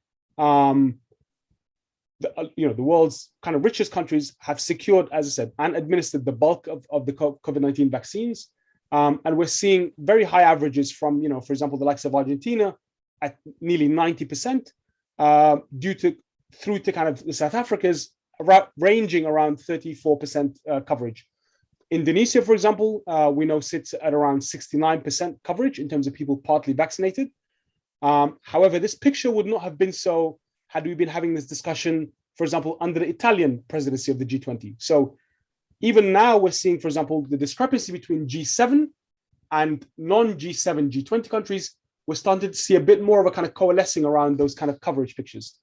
the world's kind of richest countries have secured, as I said, and administered the bulk of the COVID-19 vaccines. And we're seeing very high averages from, for example, the likes of Argentina at nearly 90%, through to kind of the South Africa's ranging around 34% coverage. Indonesia, for example, we know sits at around 69% coverage in terms of people partly vaccinated. However, this picture would not have been so had we been having this discussion, for example, under the Italian presidency of the G20. So even now we're seeing, for example, the discrepancy between G7 and non-G7 G20 countries. We're starting to see a bit more of a kind of coalescing around those kind of coverage pictures.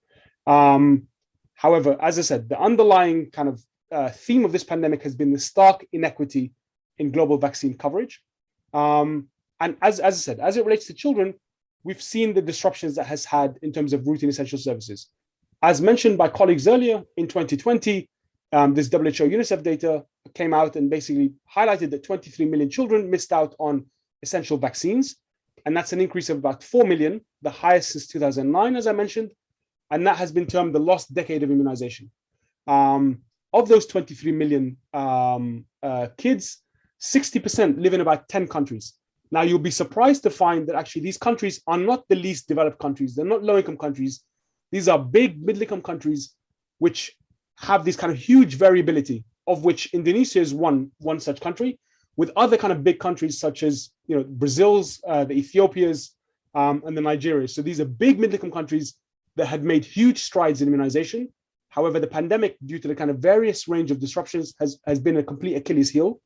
However, as I said, the underlying kind of theme of this pandemic has been the stark inequity in global vaccine coverage. And as I said, as it relates to children, we've seen the disruptions that has had in terms of routine essential services. As mentioned by colleagues earlier, in 2020, this WHO UNICEF data came out and basically highlighted that 23 million children missed out on essential vaccines. And that's an increase of about 4 million, the highest since 2009, as I mentioned. And that has been termed the lost decade of immunization. Of those 23 million kids, 60% live in about 10 countries. Now, you'll be surprised to find that actually these countries are not the least developed countries. They're not low-income countries. These are big middle-income countries which have this kind of huge variability, of which Indonesia is one such country, with other kind of big countries such as Brazil's, the Ethiopia's, and the Nigeria's. So these are big middle-income countries that had made huge strides in immunization. However, the pandemic, due to the kind of various range of disruptions, has been a complete Achilles heel.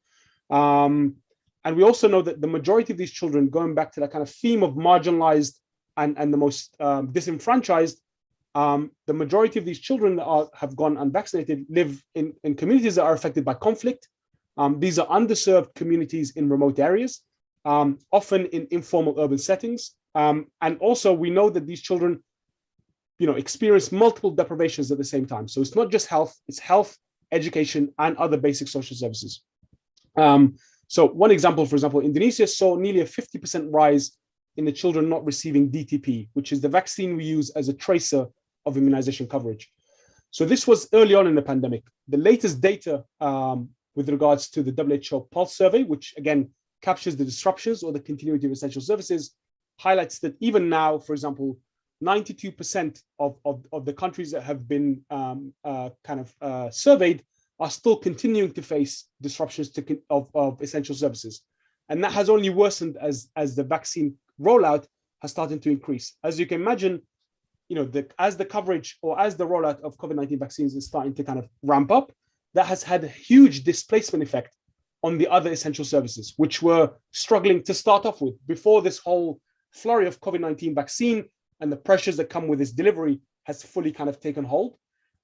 And we also know that the majority of these children, going back to that kind of theme of marginalized and the most disenfranchised, the majority of these children that have gone unvaccinated live in communities that are affected by conflict. These are underserved communities in remote areas, often in informal urban settings. And also we know that these children experience multiple deprivations at the same time. So it's not just health, it's health, education, and other basic social services. So one example, for example, Indonesia saw nearly a 50% rise in the children not receiving DTP, which is the vaccine we use as a tracer of immunization coverage. So this was early on in the pandemic. The latest data with regards to the WHO Pulse survey, which again captures the disruptions or the continuity of essential services, highlights that even now, for example, 92% of the countries that have been surveyed are still continuing to face disruptions of essential services. And that has only worsened as the vaccine rollout has started to increase. As you can imagine, as the coverage or as the rollout of COVID-19 vaccines is starting to kind of ramp up, that has had a huge displacement effect on the other essential services, which were struggling to start off with before this whole flurry of COVID-19 vaccine and the pressures that come with its delivery has fully kind of taken hold.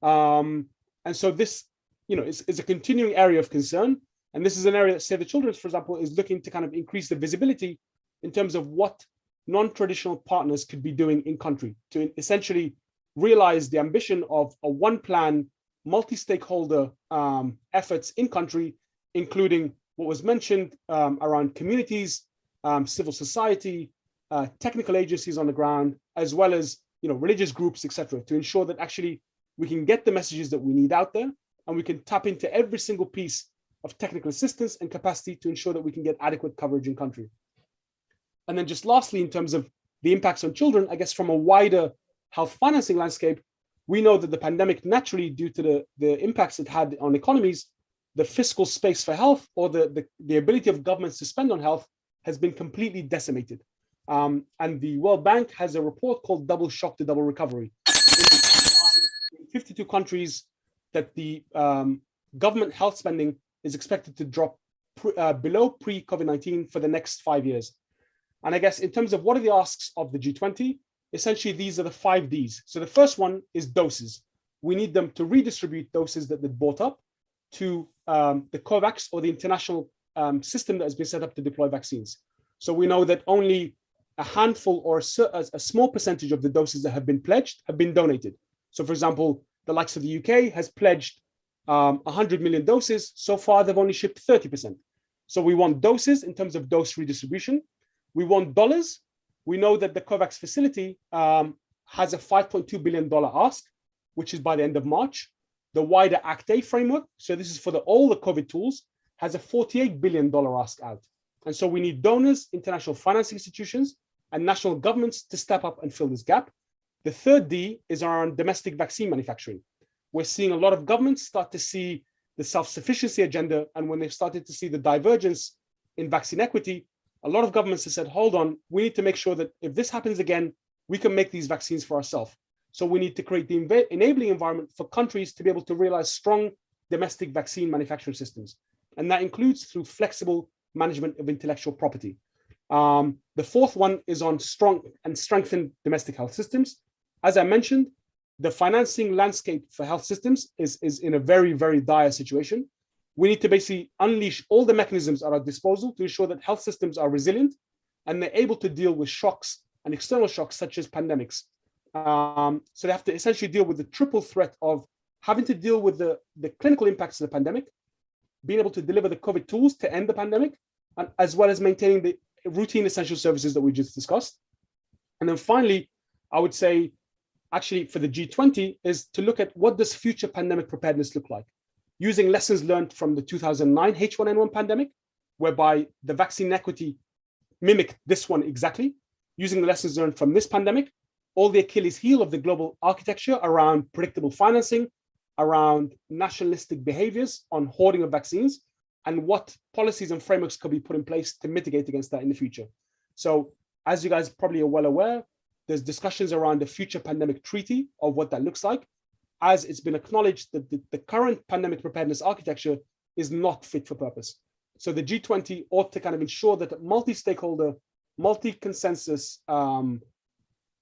And so this, is a continuing area of concern. And this is an area that Save the Children, for example, is looking to kind of increase the visibility in terms of what non-traditional partners could be doing in country to essentially realize the ambition of a one-plan, multi-stakeholder efforts in country, including what was mentioned around communities, civil society, technical agencies on the ground, as well as religious groups, etc., to ensure that actually we can get the messages that we need out there, and we can tap into every single piece of technical assistance and capacity to ensure that we can get adequate coverage in country. And then just lastly, in terms of the impacts on children, I guess from a wider health financing landscape, we know that the pandemic, naturally due to the impacts it had on economies, the fiscal space for health or the ability of governments to spend on health has been completely decimated. And the World Bank has a report called Double Shock to Double Recovery. In 52 countries that the government health spending is expected to drop below pre-COVID-19 for the next 5 years. And I guess in terms of what are the asks of the G20, essentially these are the 5 Ds. So the first one is doses. We need them to redistribute doses that they've bought up to the COVAX or the international system that has been set up to deploy vaccines. So we know that only a handful or a small percentage of the doses that have been pledged have been donated. So for example, the likes of the UK has pledged 100 million doses. So far, they've only shipped 30%. So we want doses in terms of dose redistribution. We want dollars. We know that the COVAX facility has a $5.2 billion ask. which is by the end of March. The wider ACT-A framework, so this is for all the COVID tools, has a $48 billion ask out. And so we need donors, international financing institutions, and national governments to step up and fill this gap. The third D is around domestic vaccine manufacturing. We're seeing a lot of governments start to see the self-sufficiency agenda, and when they've started to see the divergence in vaccine equity, a lot of governments have said, hold on, we need to make sure that if this happens again, we can make these vaccines for ourselves. So we need to create the enabling environment for countries to be able to realize strong domestic vaccine manufacturing systems. And that includes through flexible management of intellectual property. The fourth one is on strong and strengthened domestic health systems. As I mentioned, the financing landscape for health systems is in a very, very dire situation. We need to basically unleash all the mechanisms at our disposal to ensure that health systems are resilient and they're able to deal with shocks and external shocks such as pandemics. So they have to essentially deal with the triple threat of having to deal with the clinical impacts of the pandemic, being able to deliver the COVID tools to end the pandemic, and as well as maintaining the routine essential services that we just discussed. And then finally, I would say, actually for the G20 is to look at what does future pandemic preparedness look like, using lessons learned from the 2009 H1N1 pandemic, whereby the vaccine equity mimicked this one exactly, using the lessons learned from this pandemic, all the Achilles heel of the global architecture around predictable financing, around nationalistic behaviors on hoarding of vaccines, and what policies and frameworks could be put in place to mitigate against that in the future. So as you guys probably are well aware, there's discussions around the future pandemic treaty of what that looks like, as it's been acknowledged that the current pandemic preparedness architecture is not fit for purpose. So the G20 ought to kind of ensure that a multi-stakeholder, multi-consensus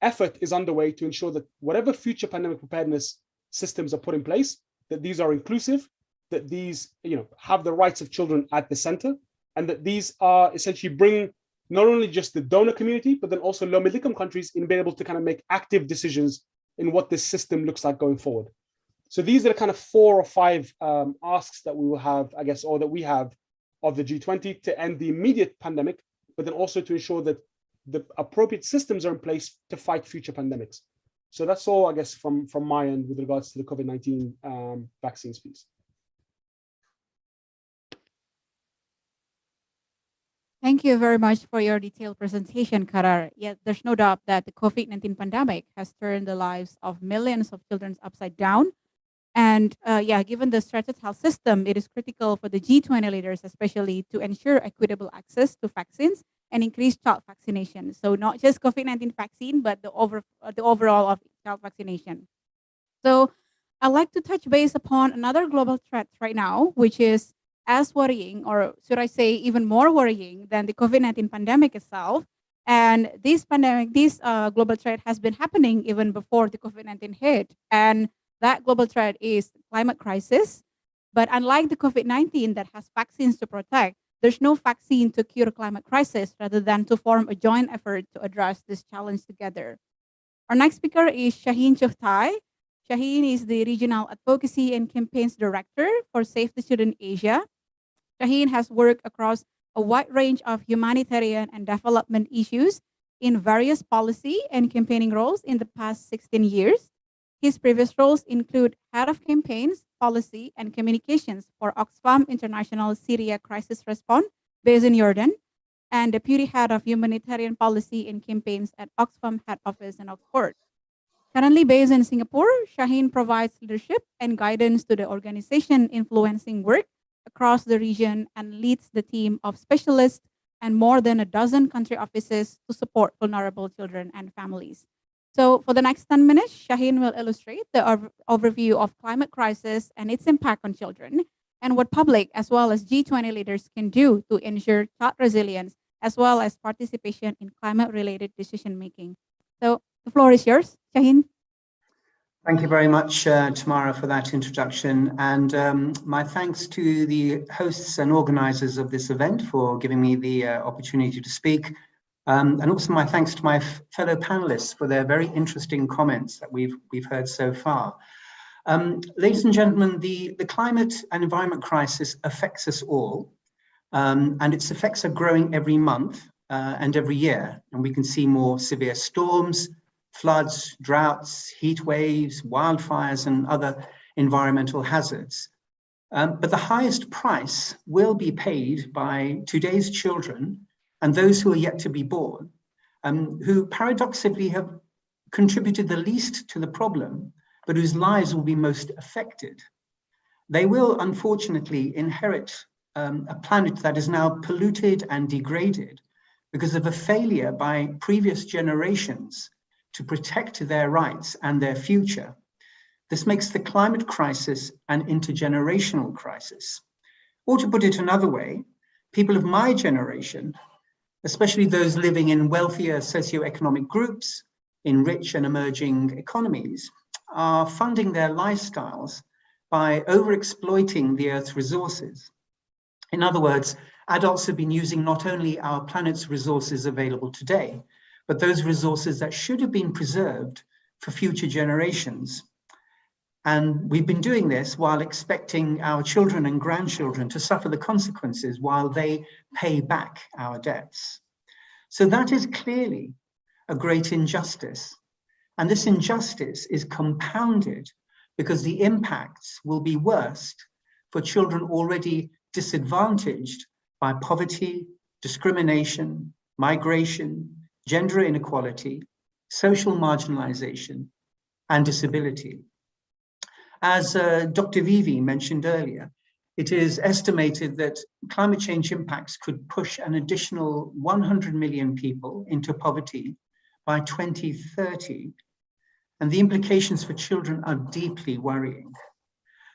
effort is underway to ensure that whatever future pandemic preparedness systems are put in place, that these are inclusive, that these have the rights of children at the center, and that these are essentially bring not only just the donor community, but then also low middle income countries in being able to kind of make active decisions in what this system looks like going forward. So these are the kind of 4 or 5 asks that we will have, I guess, or that we have of the G20 to end the immediate pandemic, but then also to ensure that the appropriate systems are in place to fight future pandemics. So that's all, I guess, from my end with regards to the COVID-19 vaccines piece. Thank you very much for your detailed presentation, Karar. Yet there's no doubt that the COVID-19 pandemic has turned the lives of millions of children upside down. And given the stressed health system, it is critical for the G20 leaders, especially, to ensure equitable access to vaccines and increase child vaccination. So not just COVID-19 vaccine, but the overall of child vaccination. So I'd like to touch base upon another global threat right now, which is as worrying, or should I say even more worrying than the COVID-19 pandemic itself. And this global threat has been happening even before the COVID-19 hit. And that global threat is climate crisis. But unlike the COVID-19 that has vaccines to protect, there's no vaccine to cure climate crisis rather than to form a joint effort to address this challenge together. Our next speaker is Shaheen Chughtai. Shaheen is the Regional Advocacy and Campaigns Director for Save the Children Asia. Shaheen has worked across a wide range of humanitarian and development issues in various policy and campaigning roles in the past 16 years. His previous roles include Head of Campaigns, Policy, and Communications for Oxfam International Syria Crisis Response based in Jordan, and Deputy Head of Humanitarian Policy and Campaigns at Oxfam Head Office in Oxford. Currently based in Singapore, Shaheen provides leadership and guidance to the organization influencing work across the region and leads the team of specialists and more than a dozen country offices to support vulnerable children and families. So for the next 10 minutes, Shaheen will illustrate the overview of climate crisis and its impact on children, and what public as well as G20 leaders can do to ensure child resilience as well as participation in climate-related decision-making. So the floor is yours, Shaheen. Thank you very much, Tamara, for that introduction. And my thanks to the hosts and organizers of this event for giving me the opportunity to speak. And also my thanks to my fellow panelists for their very interesting comments that we've heard so far. Ladies and gentlemen, the climate and environment crisis affects us all, and its effects are growing every month and every year. And we can see more severe storms, floods, droughts, heat waves, wildfires, and other environmental hazards. But the highest price will be paid by today's children and those who are yet to be born, who paradoxically have contributed the least to the problem, but whose lives will be most affected. They will unfortunately inherit a planet that is now polluted and degraded because of a failure by previous generations to protect their rights and their future. This makes the climate crisis an intergenerational crisis. Or to put it another way, people of my generation, especially those living in wealthier socioeconomic groups, in rich and emerging economies, are funding their lifestyles by overexploiting the Earth's resources. In other words, adults have been using not only our planet's resources available today, but those resources that should have been preserved for future generations. And we've been doing this while expecting our children and grandchildren to suffer the consequences while they pay back our debts. So that is clearly a great injustice. And this injustice is compounded because the impacts will be worst for children already disadvantaged by poverty, discrimination, migration, gender inequality, social marginalization, and disability. As Dr. Vivi mentioned earlier, it is estimated that climate change impacts could push an additional 100 million people into poverty by 2030. And the implications for children are deeply worrying.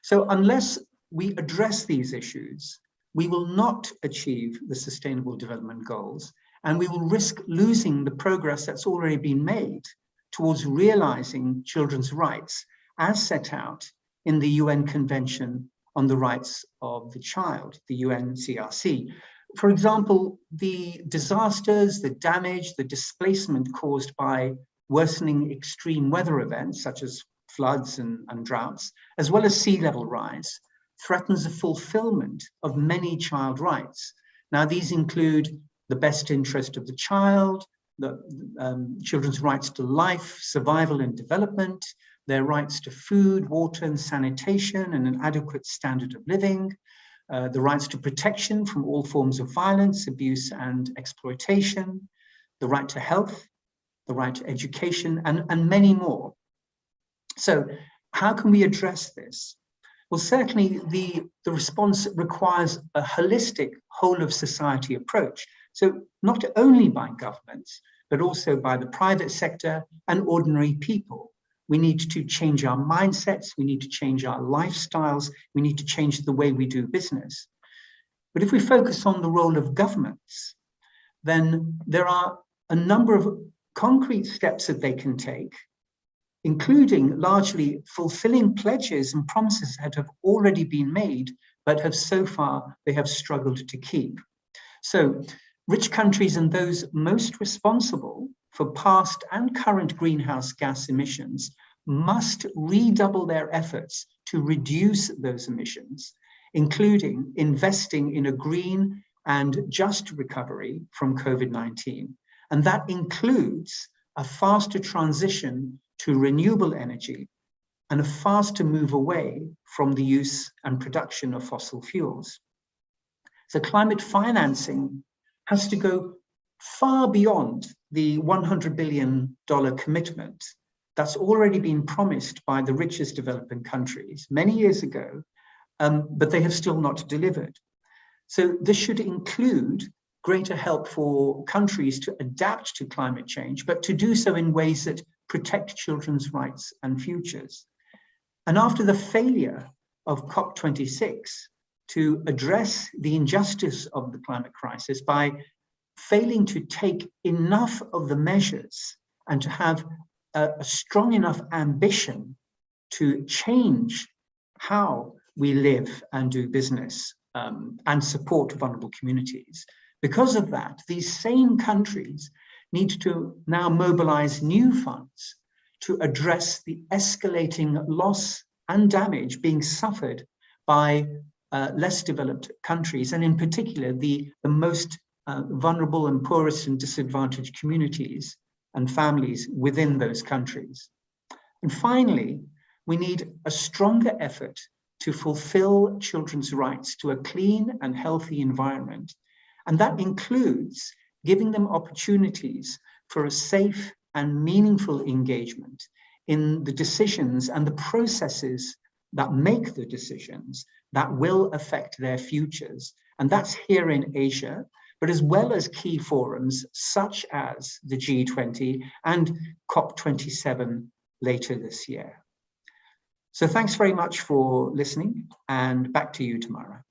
So unless we address these issues, we will not achieve the Sustainable Development Goals, and we will risk losing the progress that's already been made towards realizing children's rights as set out in the UN Convention on the Rights of the Child, the UNCRC. For example, the disasters, the damage, the displacement caused by worsening extreme weather events, such as floods and droughts, as well as sea level rise, threatens the fulfillment of many child rights. Now, these include the best interest of the child, the children's rights to life, survival and development, their rights to food, water and sanitation and an adequate standard of living, the rights to protection from all forms of violence, abuse and exploitation, the right to health, the right to education, and many more. So how can we address this? Well, certainly the response requires a holistic whole of society approach. So not only by governments, but also by the private sector and ordinary people. We need to change our mindsets, we need to change our lifestyles, we need to change the way we do business. But if we focus on the role of governments, then there are a number of concrete steps that they can take, including largely fulfilling pledges and promises that have already been made, but have so far, they have struggled to keep. So rich countries and those most responsible for past and current greenhouse gas emissions must redouble their efforts to reduce those emissions, including investing in a green and just recovery from COVID-19. And that includes a faster transition to renewable energy and a faster move away from the use and production of fossil fuels. So climate financing has to go far beyond the $100 billion commitment that's already been promised by the richest developing countries many years ago, but they have still not delivered. So this should include greater help for countries to adapt to climate change, but to do so in ways that protect children's rights and futures. And after the failure of COP26 to address the injustice of the climate crisis by failing to take enough of the measures and to have a strong enough ambition to change how we live and do business and support vulnerable communities. Because of that, these same countries need to now mobilize new funds to address the escalating loss and damage being suffered by less developed countries, and in particular, the most vulnerable and poorest and disadvantaged communities and families within those countries. And finally, we need a stronger effort to fulfill children's rights to a clean and healthy environment. And that includes giving them opportunities for a safe and meaningful engagement in the decisions and the processes that make the decisions that will affect their futures. And that's here in Asia, but as well as key forums such as the G20 and COP27 later this year. So thanks very much for listening, and back to you, Tamara.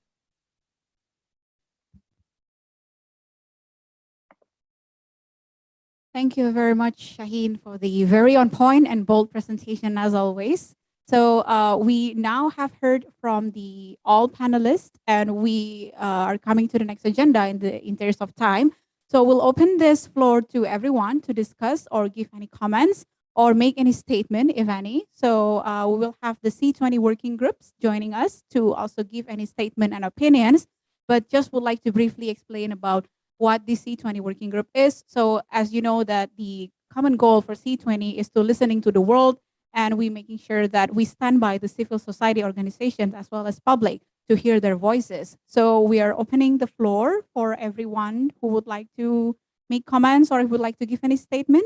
Thank you very much, Shaheen, for the very on point and bold presentation as always. So we now have heard from the all panelists, and we are coming to the next agenda in the interest of time. So we'll open this floor to everyone to discuss or give any comments or make any statement, if any. So we will have the C20 working groups joining us to also give any statement and opinions, but just would like to briefly explain about what the C20 working group is. So as you know that the common goal for C20 is to listening to the world, and we making sure that we stand by the civil society organizations as well as public to hear their voices. So we are opening the floor for everyone who would like to make comments or who would like to give any statement.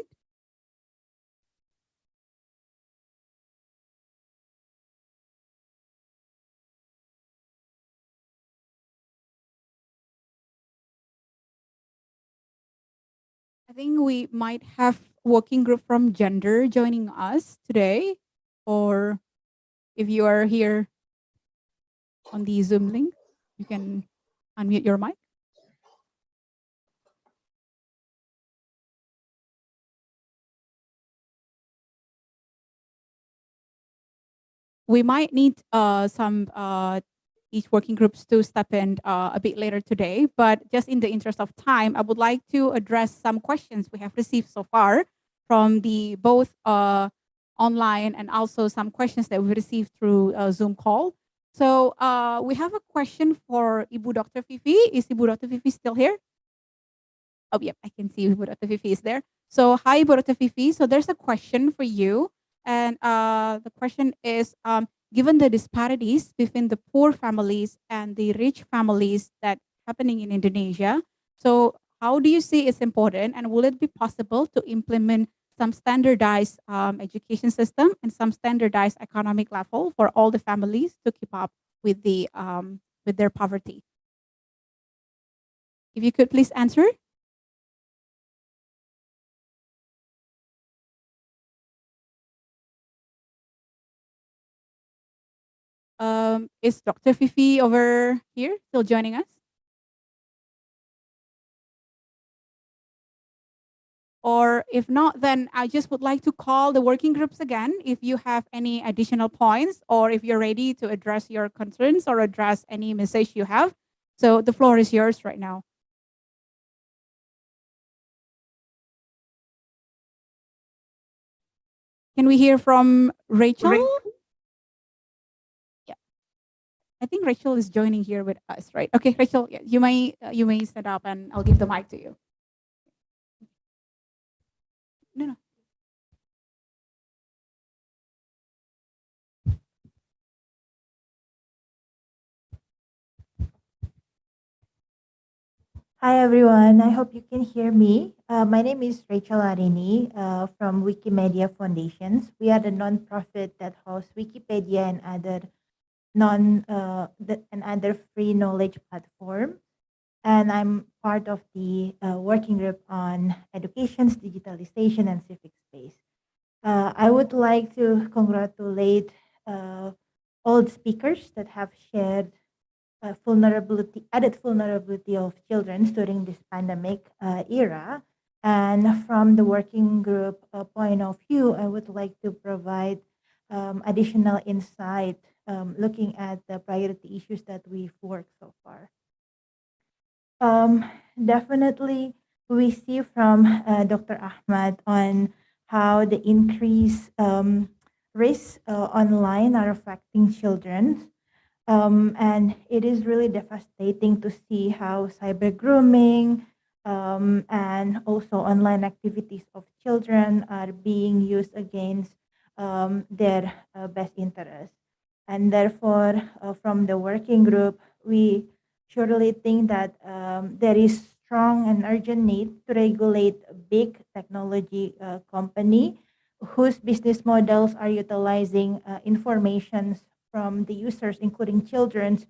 I think we might have working group from gender joining us today, or if you are here on the Zoom link, you can unmute your mic. We might need some each working groups to step in a bit later today, but just in the interest of time, I would like to address some questions we have received so far from the both online and also some questions that we received through Zoom call. So we have a question for Ibu Dr. Fifi. Is Ibu Dr. Fifi still here? Oh, yep, I can see Ibu Dr. Fifi is there. So hi, Ibu Dr. Fifi. So there's a question for you. And the question is, given the disparities between the poor families and the rich families that happening in Indonesia, so how do you see it's important, and will it be possible to implement some standardized education system and some standardized economic level for all the families to keep up with the with their poverty? If you could please answer. Is Dr. Fifi over here still joining us? Or if not, then I just would like to call the working groups again if you have any additional points or if you're ready to address your concerns or address any message you have. So the floor is yours right now. Can we hear from Rachel? Yeah, I think Rachel is joining here with us, right? Okay, Rachel, you may set up, and I'll give the mic to you. No. Hi, everyone. I hope you can hear me. My name is Rachel Arini from Wikimedia Foundations. We are the nonprofit that hosts Wikipedia and other other free knowledge platform. And I'm part of the working group on education's digitalization and civic space. I would like to congratulate all the speakers that have shared added vulnerability of children during this pandemic era. And from the working group point of view, I would like to provide additional insight looking at the priority issues that we've worked so far. Definitely, we see from Dr. Ahmad on how the increased risks online are affecting children. And it is really devastating to see how cyber grooming, and also online activities of children are being used against their best interests. And therefore, from the working group, we surely think that there is strong and urgent need to regulate big technology company whose business models are utilizing informations from the users, including children's,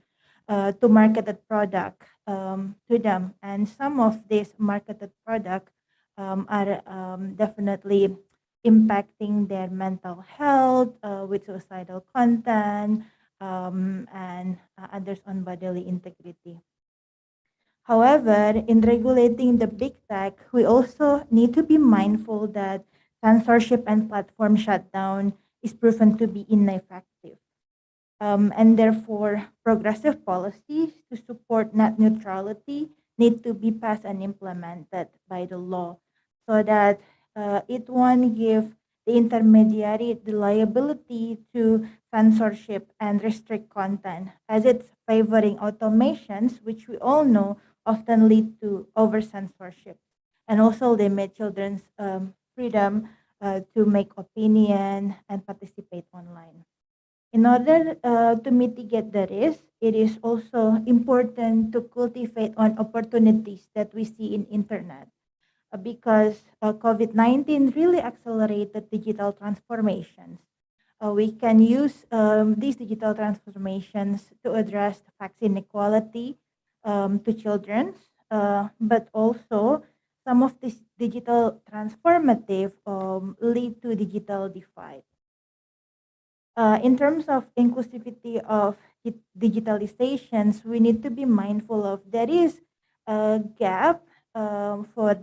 to market that product to them. And some of these marketed products are definitely impacting their mental health with suicidal content and others on bodily integrity. However, in regulating the big tech, we also need to be mindful that censorship and platform shutdown is proven to be ineffective. And therefore, progressive policies to support net neutrality need to be passed and implemented by the law so that it won't give the intermediary the liability to censorship and restrict content, as it's favoring automations, which we all know often lead to over censorship and also limit children's freedom to make opinion and participate online. In order to mitigate the risk, it is also important to cultivate on opportunities that we see in internet because COVID-19 really accelerated digital transformations. We can use these digital transformations to address vaccine inequality to children, but also some of these digital transformative lead to digital divide. In terms of inclusivity of digitalizations, we need to be mindful of there is a gap for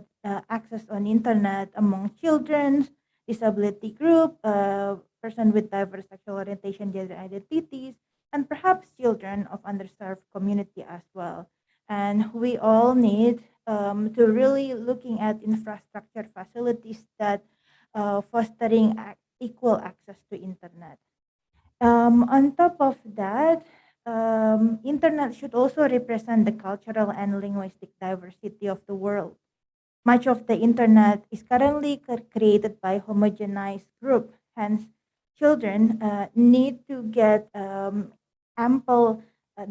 access on internet among children, disability group, person with diverse sexual orientation, gender identities, and perhaps children of underserved community as well. And we all need to really looking at infrastructure facilities that fostering equal access to internet. On top of that, internet should also represent the cultural and linguistic diversity of the world. Much of the internet is currently created by homogenized group. Hence, children need to get ample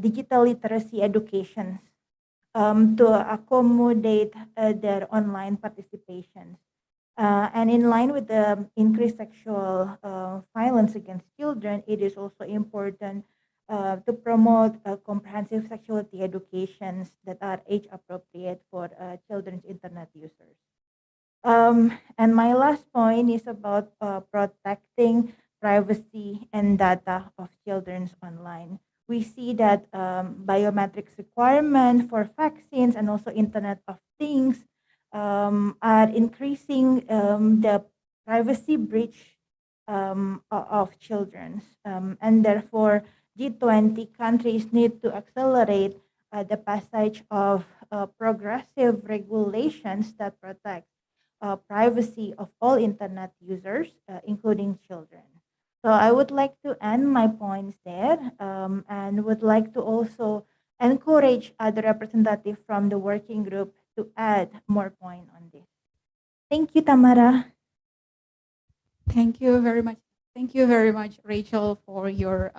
digital literacy educations to accommodate their online participation. And in line with the increased sexual violence against children, it is also important to promote comprehensive sexuality educations that are age appropriate for children's internet users. And my last point is about protecting privacy and data of children's online. We see that biometrics requirement for vaccines and also Internet of Things are increasing the privacy breach of children. And therefore, G20 countries need to accelerate the passage of progressive regulations that protect privacy of all internet users, including children. So I would like to end my points there and would like to also encourage other representatives from the working group to add more point on this. Thank you, Tamara. Thank you very much. Thank you very much, Rachel, for your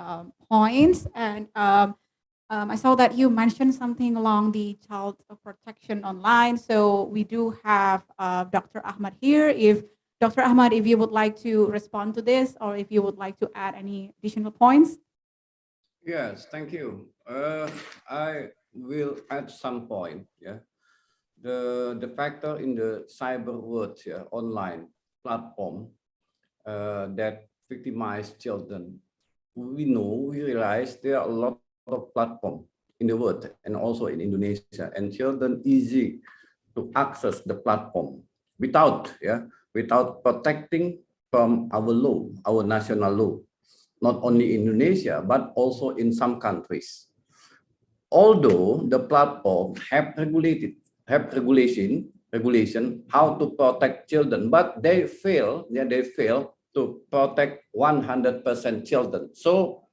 points. And I saw that you mentioned something along the child protection online. So we do have Dr. Ahmad here. If Dr. Ahmad, if you would like to respond to this, or if you would like to add any additional points. Yes, thank you. I will add some point. Yeah, the factor in the cyber world, yeah, online platform that victimize children. We realize there are a lot of platforms in the world and also in Indonesia, and children easy to access the platform without protecting from our law, our national law, not only in Indonesia but also in some countries. Although the platform have regulation how to protect children, but they fail to protect 100% children. So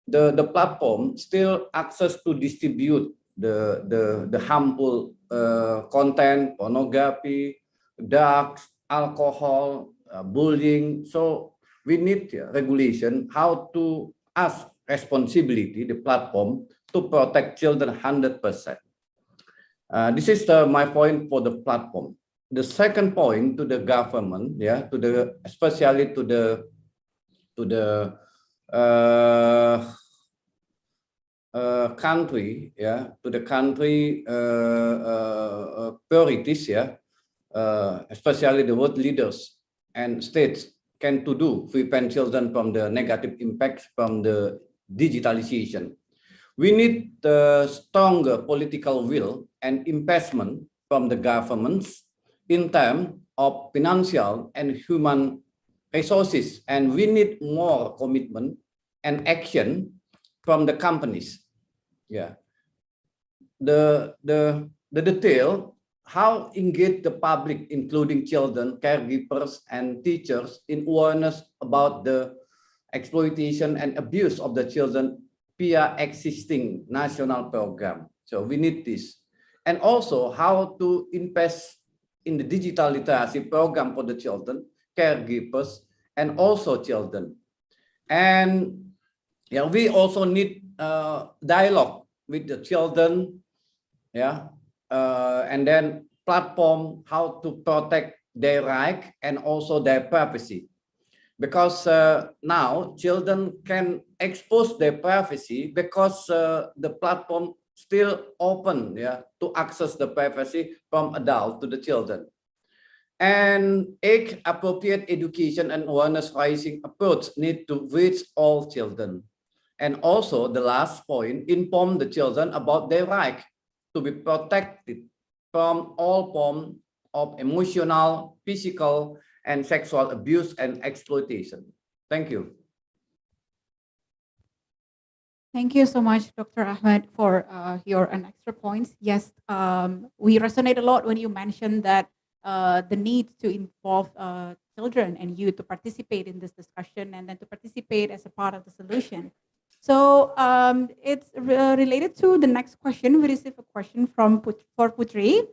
the platform still access to distribute the harmful content, pornography, drugs, alcohol, bullying. So we need regulation how to ask responsibility the platform to protect children 100%. This is my point for the platform. The second point to the government, yeah, to the especially to the country, yeah, to the country priorities, yeah, especially the world leaders and states can to do prevent children from the negative impacts from the digitalization. We need stronger political will and investment from the governments in terms of financial and human resources, and we need more commitment and action from the companies. Yeah, the detail how engage the public, including children, caregivers, and teachers, in awareness about the exploitation and abuse of the children via existing national program. So we need this, and also how to invest in the digital literacy program for the children, caregivers, and also children. And yeah, we also need dialogue with the children, yeah, and then platform how to protect their right and also their privacy, because now children can expose their privacy because the platform still open, yeah, to access the privacy from adult to the children. And age appropriate education and awareness raising approach need to reach all children. And also the last point, inform the children about their right to be protected from all forms of emotional, physical, and sexual abuse and exploitation. Thank you. Thank you so much, Dr. Ahmed, for your extra points. Yes, we resonate a lot when you mentioned that the need to involve children and youth to participate in this discussion and then to participate as a part of the solution. So it's related to the next question. We received a question from Putri.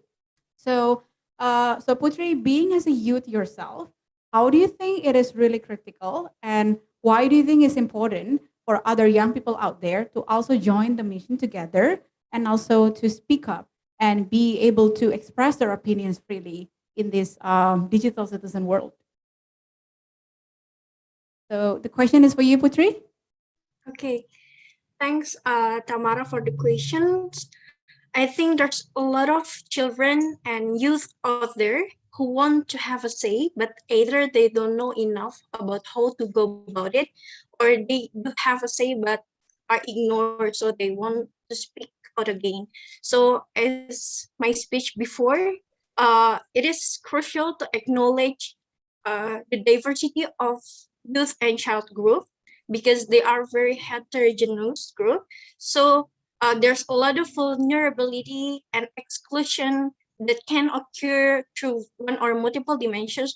So, so Putri, being as a youth yourself, how do you think it is really critical, and why do you think it's important for other young people out there to also join the mission together and also to speak up and be able to express their opinions freely in this digital citizen world? So the question is for you, Putri. Okay, thanks, Tamara, for the questions. I think there's a lot of children and youth out there who want to have a say, but either they don't know enough about how to go about it, or they do have a say but are ignored, so they want to speak out again. So as my speech before, it is crucial to acknowledge the diversity of youth and child group, because they are very heterogeneous group. So there's a lot of vulnerability and exclusion that can occur through one or multiple dimension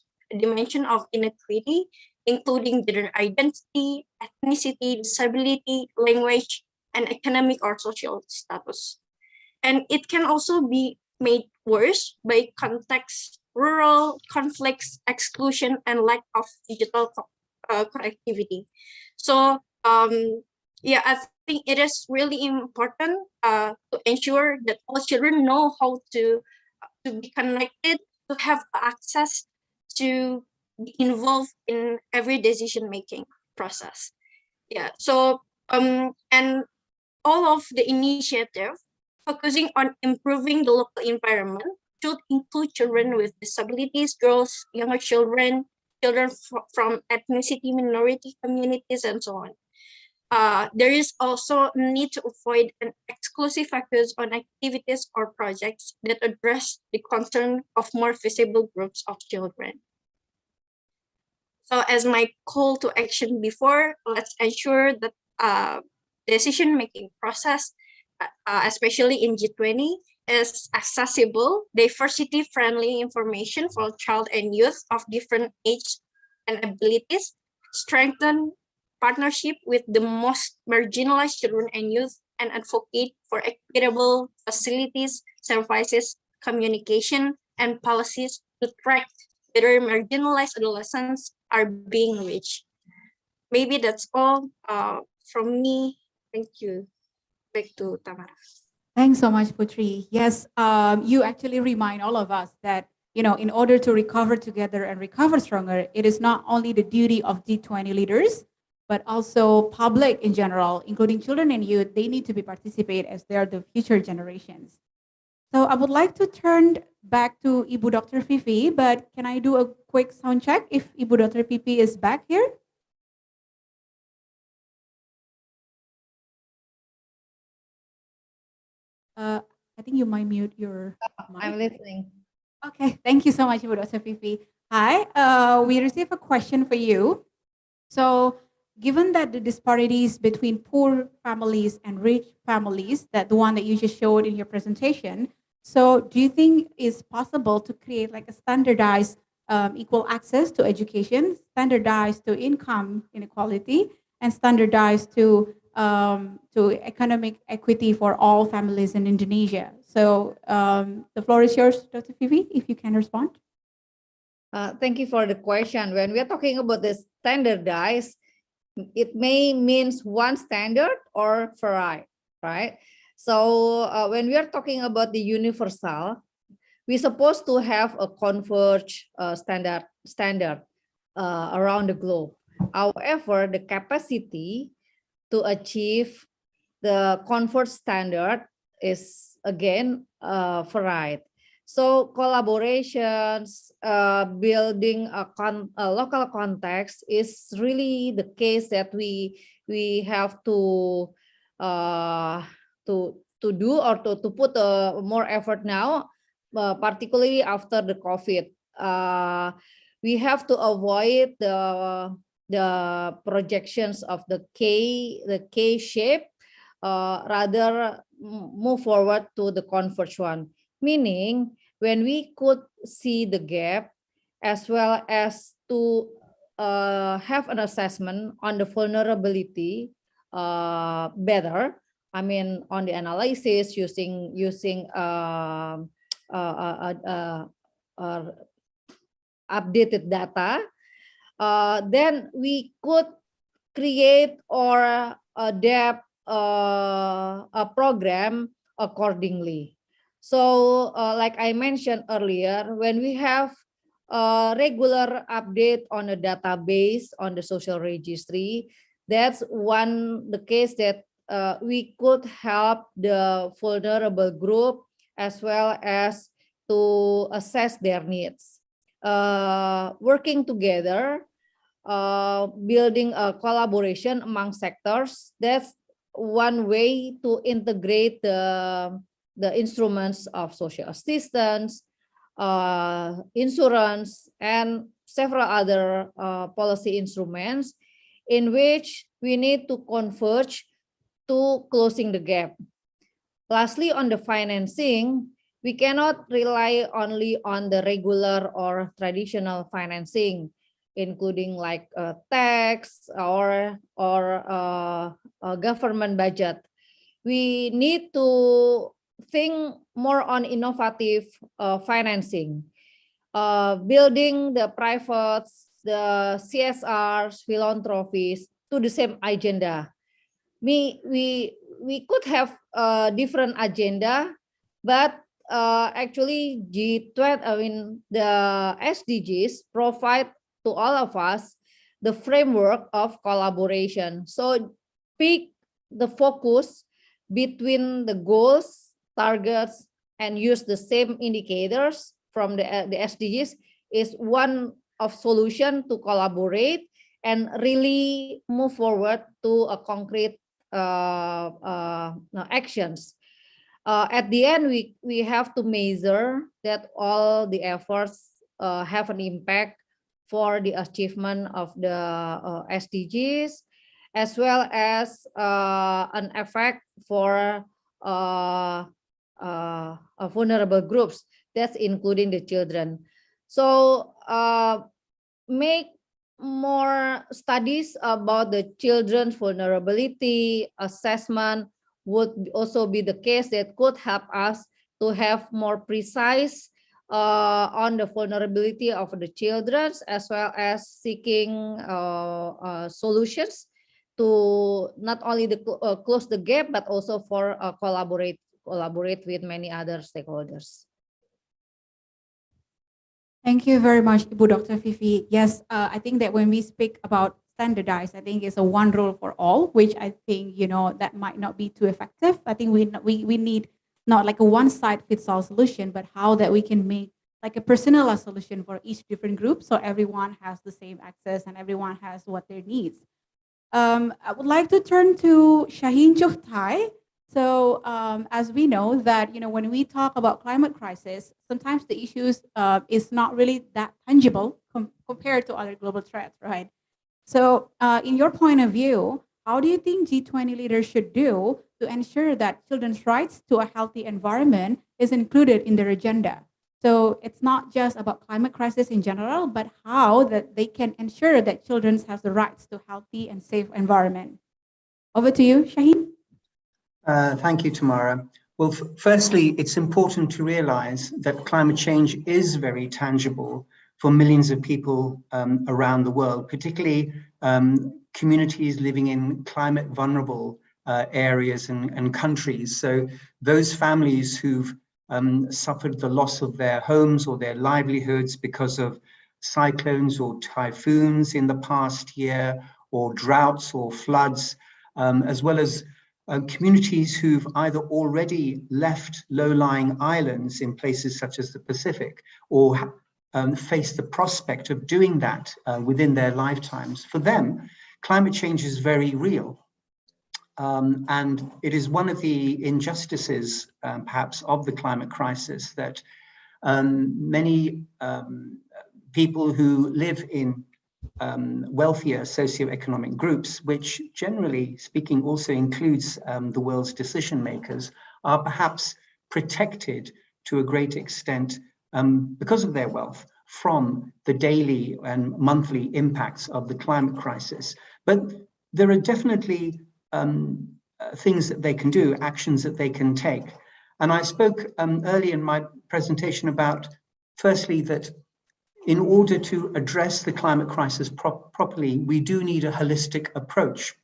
of inequity, including gender identity, ethnicity, disability, language, and economic or social status. And it can also be made worse by context, rural conflicts, exclusion, and lack of digital connectivity. So yeah, I think it is really important to ensure that all children know how to be connected, to have access, to be involved in every decision-making process. Yeah, so and all of the initiative focusing on improving the local environment should include children with disabilities, girls, younger children, children from ethnicity minority communities, and so on. There is also a need to avoid an exclusive focus on activities or projects that address the concern of more visible groups of children. So as my call to action before, let's ensure that decision-making process, especially in G20, is accessible, diversity-friendly information for child and youth of different age and abilities, strengthen partnership with the most marginalized children and youth and advocate for equitable facilities, services, communication, and policies to track whether marginalized adolescents are being reached. Maybe that's all from me. Thank you. Back to Tamara. Thanks so much, Putri. Yes, you actually remind all of us that, in order to recover together and recover stronger, it is not only the duty of G20 leaders, but also public in general, including children and youth. They need to be participate as they are the future generations. So I would like to turn back to Ibu Dr. Fifi, but can I do a quick sound check if Ibu Dr. Fifi is back here? I think you might mute your mic. I'm listening. Okay, thank you so much, Ibu Dr. Fifi. Hi, we received a question for you. So, given that the disparities between poor families and rich families, that the one that you just showed in your presentation, so do you think it's possible to create like a standardized equal access to education, standardized to income inequality, and standardized to economic equity for all families in Indonesia? So the floor is yours, Dr. Fifi, if you can respond. Thank you for the question. When we are talking about the standardized, it may means one standard or variety, right? So when we are talking about the universal, we're supposed to have a converged standard around the globe. However, the capacity to achieve the converged standard is again varied. So collaborations, building a local context is really the case that we have to do or to put more effort now, particularly after the COVID. We have to avoid the projections of the K shape, rather move forward to the converged one. Meaning, when we could see the gap, as well as to have an assessment on the vulnerability better. I mean, on the analysis using updated data, then we could create or adapt a program accordingly. So like I mentioned earlier, when we have a regular update on a database on the social registry, that's the case that we could help the vulnerable group as well as to assess their needs. Working together, building a collaboration among sectors, that's one way to integrate the instruments of social assistance, insurance, and several other policy instruments in which we need to converge to closing the gap. Lastly, on the financing, we cannot rely only on the regular or traditional financing, including like tax or government budget. We need to think more on innovative financing, building the privates, the CSRs, philanthropies to the same agenda. We could have a different agenda, but actually G20, I mean the SDGs provide to all of us the framework of collaboration. So pick the focus between the goals, targets, and use the same indicators from the SDGs is one of solution to collaborate and really move forward to a concrete actions. At the end, we have to measure that all the efforts have an impact for the achievement of the SDGs, as well as an effect for vulnerable groups, that's including the children. So make more studies about the children's vulnerability assessment, would also be the case that could help us to have more precise on the vulnerability of the children, as well as seeking solutions to not only close the gap, but also for collaborate with many other stakeholders. Thank you very much, Ibu Dr. Fifi. Yes, I think that when we speak about standardized, I think it's a one rule for all, which I think, that might not be too effective. I think we need not like a one size fits all solution, but how that we can make like a personalized solution for each different group, so everyone has the same access and everyone has what their needs. I would like to turn to Shaheen Chuhtai. So as we know that, when we talk about climate crisis, sometimes the issues is not really that tangible compared to other global threats, right? So in your point of view, how do you think G20 leaders should do to ensure that children's rights to a healthy environment is included in their agenda? So it's not just about climate crisis in general, but how that they can ensure that children have the rights to healthy and safe environment. Over to you, Shaheen. Thank you, Tamara. Well, firstly, it's important to realize that climate change is very tangible for millions of people around the world, particularly communities living in climate vulnerable areas and countries. So those families who've suffered the loss of their homes or their livelihoods because of cyclones or typhoons in the past year, or droughts or floods, as well as communities who've either already left low-lying islands in places such as the Pacific, or face the prospect of doing that within their lifetimes. For them, climate change is very real. And it is one of the injustices, perhaps, of the climate crisis that many people who live in wealthier socioeconomic groups, which generally speaking also includes the world's decision makers, are perhaps protected to a great extent because of their wealth from the daily and monthly impacts of the climate crisis. But there are definitely things that they can do, actions that they can take. And I spoke earlier in my presentation about, firstly, that in order to address the climate crisis properly, we do need a holistic approach.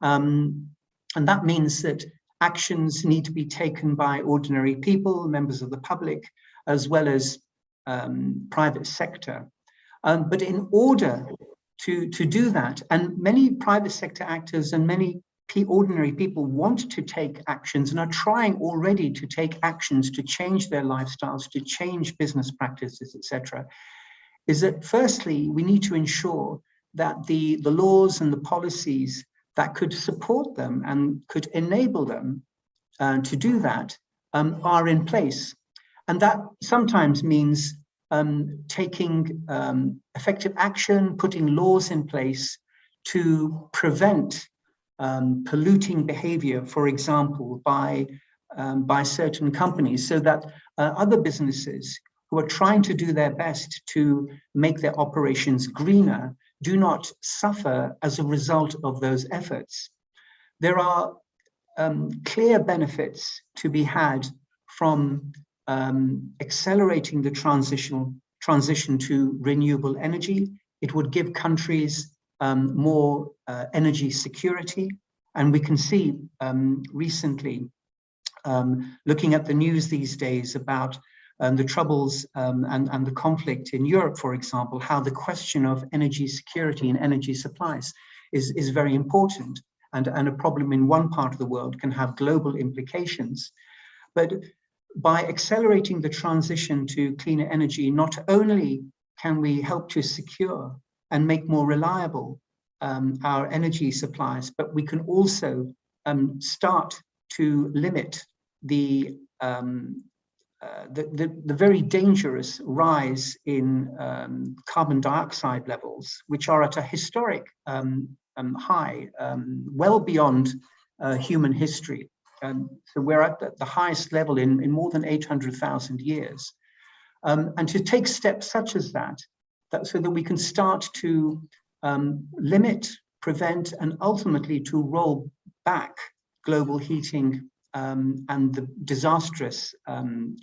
And that means that actions need to be taken by ordinary people, members of the public, as well as private sector. But in order to do that, and many private sector actors and many ordinary people want to take actions and are trying already to take actions to change their lifestyles, to change business practices, etc., is that firstly, we need to ensure that the laws and the policies that could support them and could enable them to do that are in place. And that sometimes means taking effective action, putting laws in place to prevent polluting behavior, for example, by certain companies, so that other businesses who are trying to do their best to make their operations greener do not suffer as a result of those efforts. There are clear benefits to be had from accelerating the transition to renewable energy. It would give countries more energy security. And we can see recently, looking at the news these days about the troubles and the conflict in Europe, for example, how the question of energy security and energy supplies is very important. And a problem in one part of the world can have global implications. But by accelerating the transition to cleaner energy, not only can we help to secure and make more reliable our energy supplies, but we can also start to limit the very dangerous rise in carbon dioxide levels, which are at a historic high, well beyond human history. So we're at the highest level in more than 800,000 years. And to take steps such as that, so that we can start to limit, prevent, and ultimately to roll back global heating and the disastrous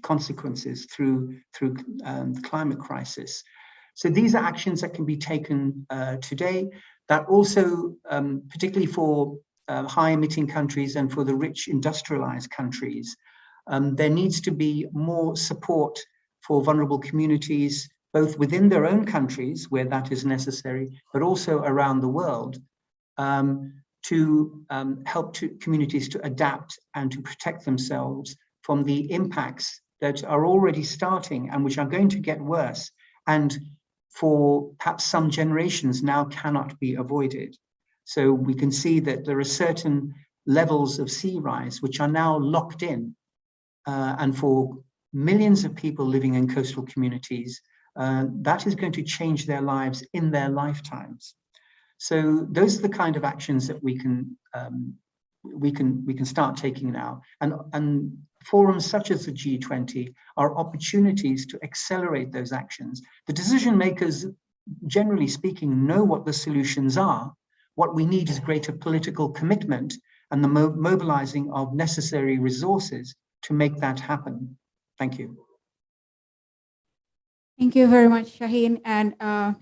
consequences through the climate crisis. So these are actions that can be taken today, that also, particularly for high emitting countries and for the rich industrialized countries, there needs to be more support for vulnerable communities, both within their own countries where that is necessary, but also around the world, to help communities to adapt and to protect themselves from the impacts that are already starting and which are going to get worse, and for perhaps some generations now cannot be avoided. So we can see that there are certain levels of sea rise which are now locked in, and for millions of people living in coastal communities, that is going to change their lives in their lifetimes. So those are the kind of actions that we can start taking now. And forums such as the G20 are opportunities to accelerate those actions. The decision makers, generally speaking, know what the solutions are. What we need is greater political commitment and the mobilizing of necessary resources to make that happen. Thank you. Thank you very much, Shaheen. And I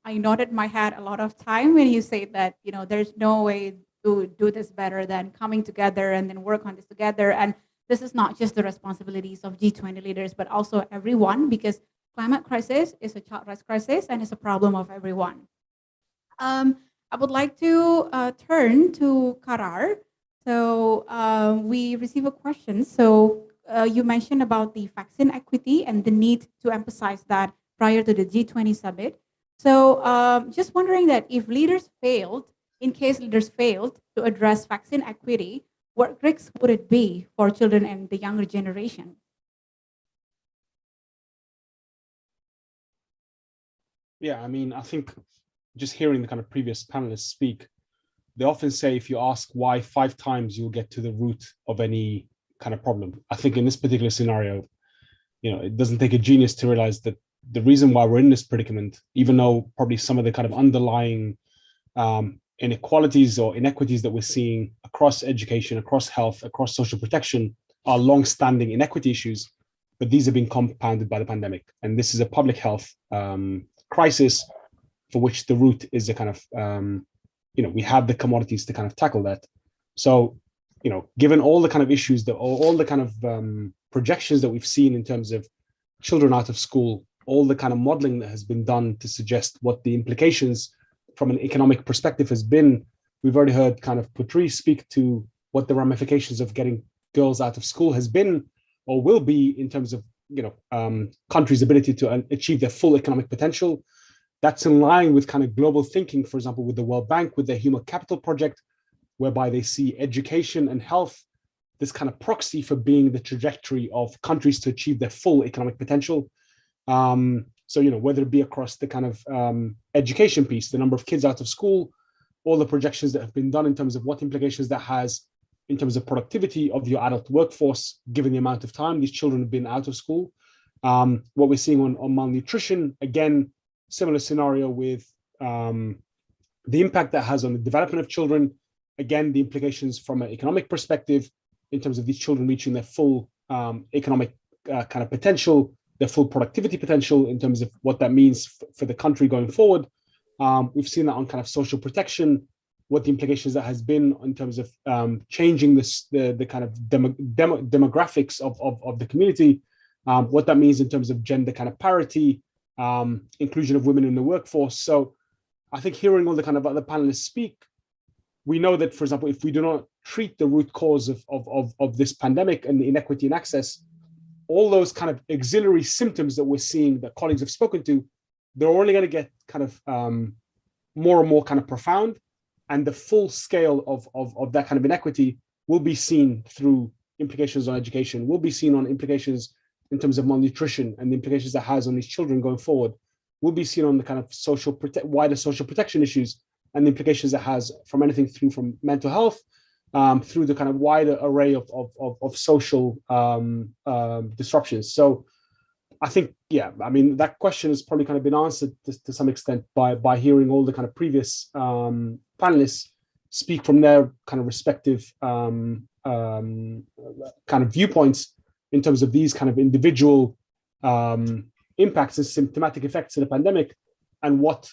nodded my head a lot of time when you say that, there's no way to do this better than coming together and then work on this together. And this is not just the responsibilities of G20 leaders, but also everyone, because climate crisis is a child rights crisis and it's a problem of everyone. I would like to turn to Karar. So we receive a question. So you mentioned about the vaccine equity and the need to emphasize that prior to the G20 summit. So just wondering that if leaders failed, in case leaders failed to address vaccine equity, what risks would it be for children and the younger generation? Yeah, I mean, I think just hearing the kind of previous panelists speak, they often say if you ask why 5 times, you'll get to the root of any kind of problem. I think in this particular scenario, it doesn't take a genius to realize that the reason why we're in this predicament, even though probably some of the kind of underlying inequalities or inequities that we're seeing across education, across health, across social protection are long-standing inequity issues, but these have been compounded by the pandemic. And this is a public health crisis for which the root is a kind of, we have the commodities to kind of tackle that. So, given all the kind of issues that all the kind of projections that we've seen in terms of children out of school, all the kind of modeling that has been done to suggest what the implications from an economic perspective has been, we've already heard kind of Putri speak to what the ramifications of getting girls out of school has been or will be in terms of, countries' ability to achieve their full economic potential. That's in line with kind of global thinking, for example, with the World Bank, with their Human Capital Project, whereby they see education and health, this kind of proxy for being the trajectory of countries to achieve their full economic potential. So, whether it be across the kind of education piece, the number of kids out of school, all the projections that have been done in terms of what implications that has in terms of productivity of your adult workforce, given the amount of time these children have been out of school. What we're seeing on malnutrition, again, similar scenario with the impact that has on the development of children, again, the implications from an economic perspective in terms of these children reaching their full economic kind of potential, their full productivity potential in terms of what that means for the country going forward. We've seen that on kind of social protection, what the implications that has been in terms of changing the kind of demographics of the community, what that means in terms of gender kind of parity, inclusion of women in the workforce. So I think hearing all the kind of other panelists speak, we know that, for example, if we do not treat the root cause of this pandemic and the inequity in access, all those kind of auxiliary symptoms that we're seeing that colleagues have spoken to, they're only going to get kind of more and more kind of profound. And the full scale of that kind of inequity will be seen through implications on education, will be seen on implications in terms of malnutrition and the implications that has on these children going forward, will be seen on the kind of wider social protection issues and the implications it has from anything through from mental health, through the kind of wider array of social disruptions. So I think, yeah, I mean, that question has probably kind of been answered to some extent by hearing all the kind of previous panelists speak from their kind of respective kind of viewpoints in terms of these kind of individual impacts and symptomatic effects of the pandemic, and what,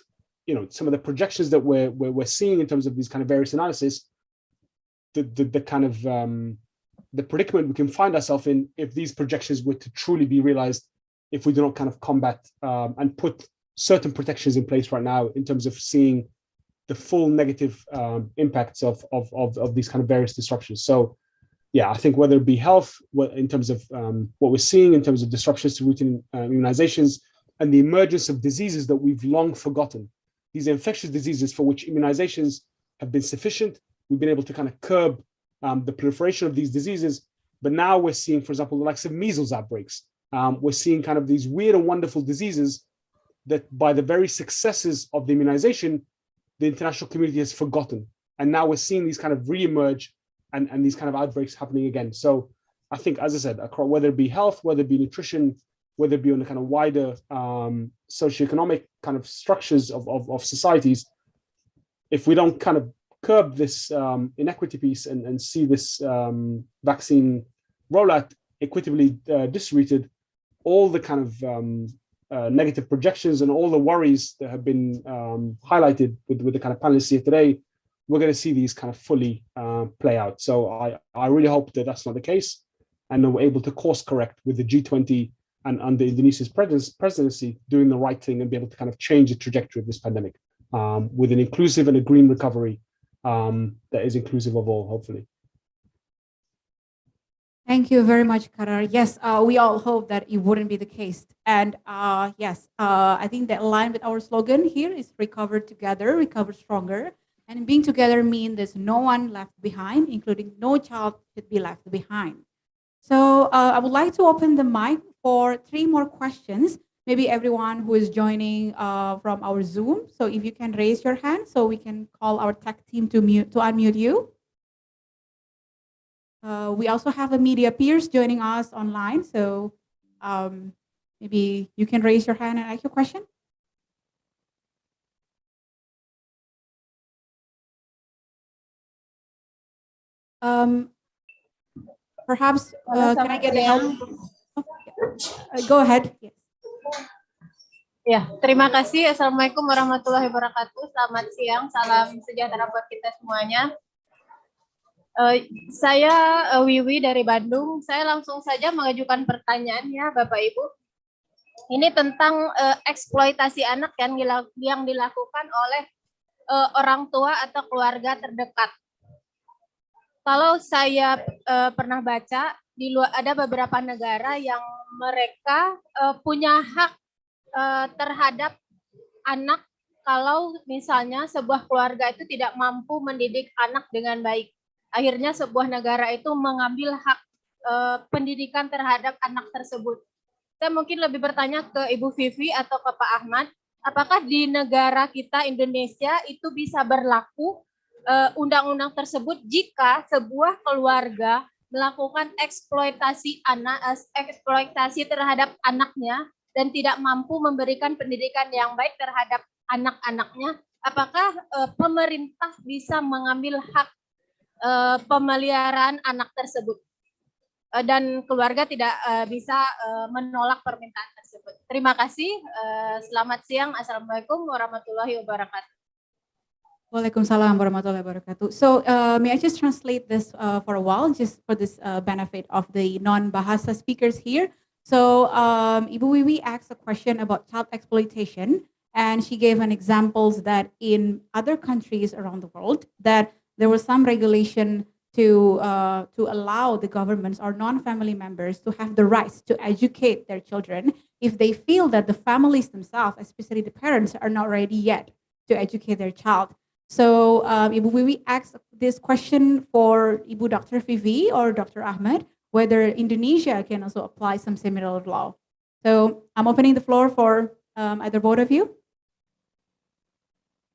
you know, some of the projections that we're seeing in terms of these kind of various analysis, the kind of the predicament we can find ourselves in if these projections were to truly be realized, if we do not kind of combat and put certain protections in place right now in terms of seeing the full negative impacts of these kind of various disruptions. So yeah, I think whether it be health, in terms of what we're seeing in terms of disruptions to routine immunizations and the emergence of diseases that we've long forgotten, these infectious diseases for which immunizations have been sufficient, we've been able to kind of curb the proliferation of these diseases. But now we're seeing, for example, the likes of measles outbreaks. We're seeing kind of these weird and wonderful diseases that by the very successes of the immunization, the international community has forgotten. And now we're seeing these kind of reemerge and these kind of outbreaks happening again. So I think, as I said, whether it be health, whether it be nutrition, whether it be on the kind of wider socioeconomic kind of structures of societies, if we don't kind of curb this inequity piece and see this vaccine rollout equitably distributed, all the kind of negative projections and all the worries that have been highlighted with the kind of panelists here today, we're going to see these kind of fully play out. So I really hope that that's not the case, and that we're able to course correct with the G20 and under Indonesia's presidency doing the right thing and be able to kind of change the trajectory of this pandemic with an inclusive and a green recovery that is inclusive of all, hopefully. Thank you very much, Karar. Yes, we all hope that it wouldn't be the case. And yes, I think that align with our slogan here is recover together, recover stronger. And being together means there's no one left behind, including no child should be left behind. So I would like to open the mic for 3 more questions. Maybe everyone who is joining from our Zoom. So if you can raise your hand so we can call our tech team to unmute you. We also have the media peers joining us online. So maybe you can raise your hand and ask your question. Perhaps can I get the help? Go ahead. Yes. Ya, terima kasih. Assalamualaikum warahmatullahi wabarakatuh. Selamat siang, salam sejahtera buat kita semuanya. Saya Wiwi dari Bandung. Saya langsung saja mengajukan pertanyaan ya, Bapak Ibu. Ini tentang eksploitasi anak yang dilakukan oleh orang tua atau keluarga terdekat. Kalau saya pernah baca, ada beberapa negara yang mereka punya hak terhadap anak kalau misalnya sebuah keluarga itu tidak mampu mendidik anak dengan baik. Akhirnya sebuah negara itu mengambil hak pendidikan terhadap anak tersebut. Saya mungkin lebih bertanya ke Ibu Vivi atau ke Pak Ahmad, apakah di negara kita Indonesia itu bisa berlaku undang-undang tersebut jika sebuah keluarga melakukan eksploitasi terhadap anaknya dan tidak mampu memberikan pendidikan yang baik terhadap anak-anaknya, apakah pemerintah bisa mengambil hak pemeliharaan anak tersebut dan keluarga tidak bisa menolak permintaan tersebut? Terima kasih. Selamat siang. Assalamualaikum warahmatullahi wabarakatuh. Waalaikumsalam warahmatullahi wabarakatuh. So may I just translate this for a while, just for this benefit of the non-Bahasa speakers here. So Ibu Wiwi asked a question about child exploitation, and she gave an examples that in other countries around the world that there was some regulation to allow the governments or non-family members to have the rights to educate their children if they feel that the families themselves, especially the parents, are not ready yet to educate their child. So Ibu Wiwi asked this question for Ibu Dr. Vivi or Dr. Ahmad, whether Indonesia can also apply some similar law. So I'm opening the floor for either both of you.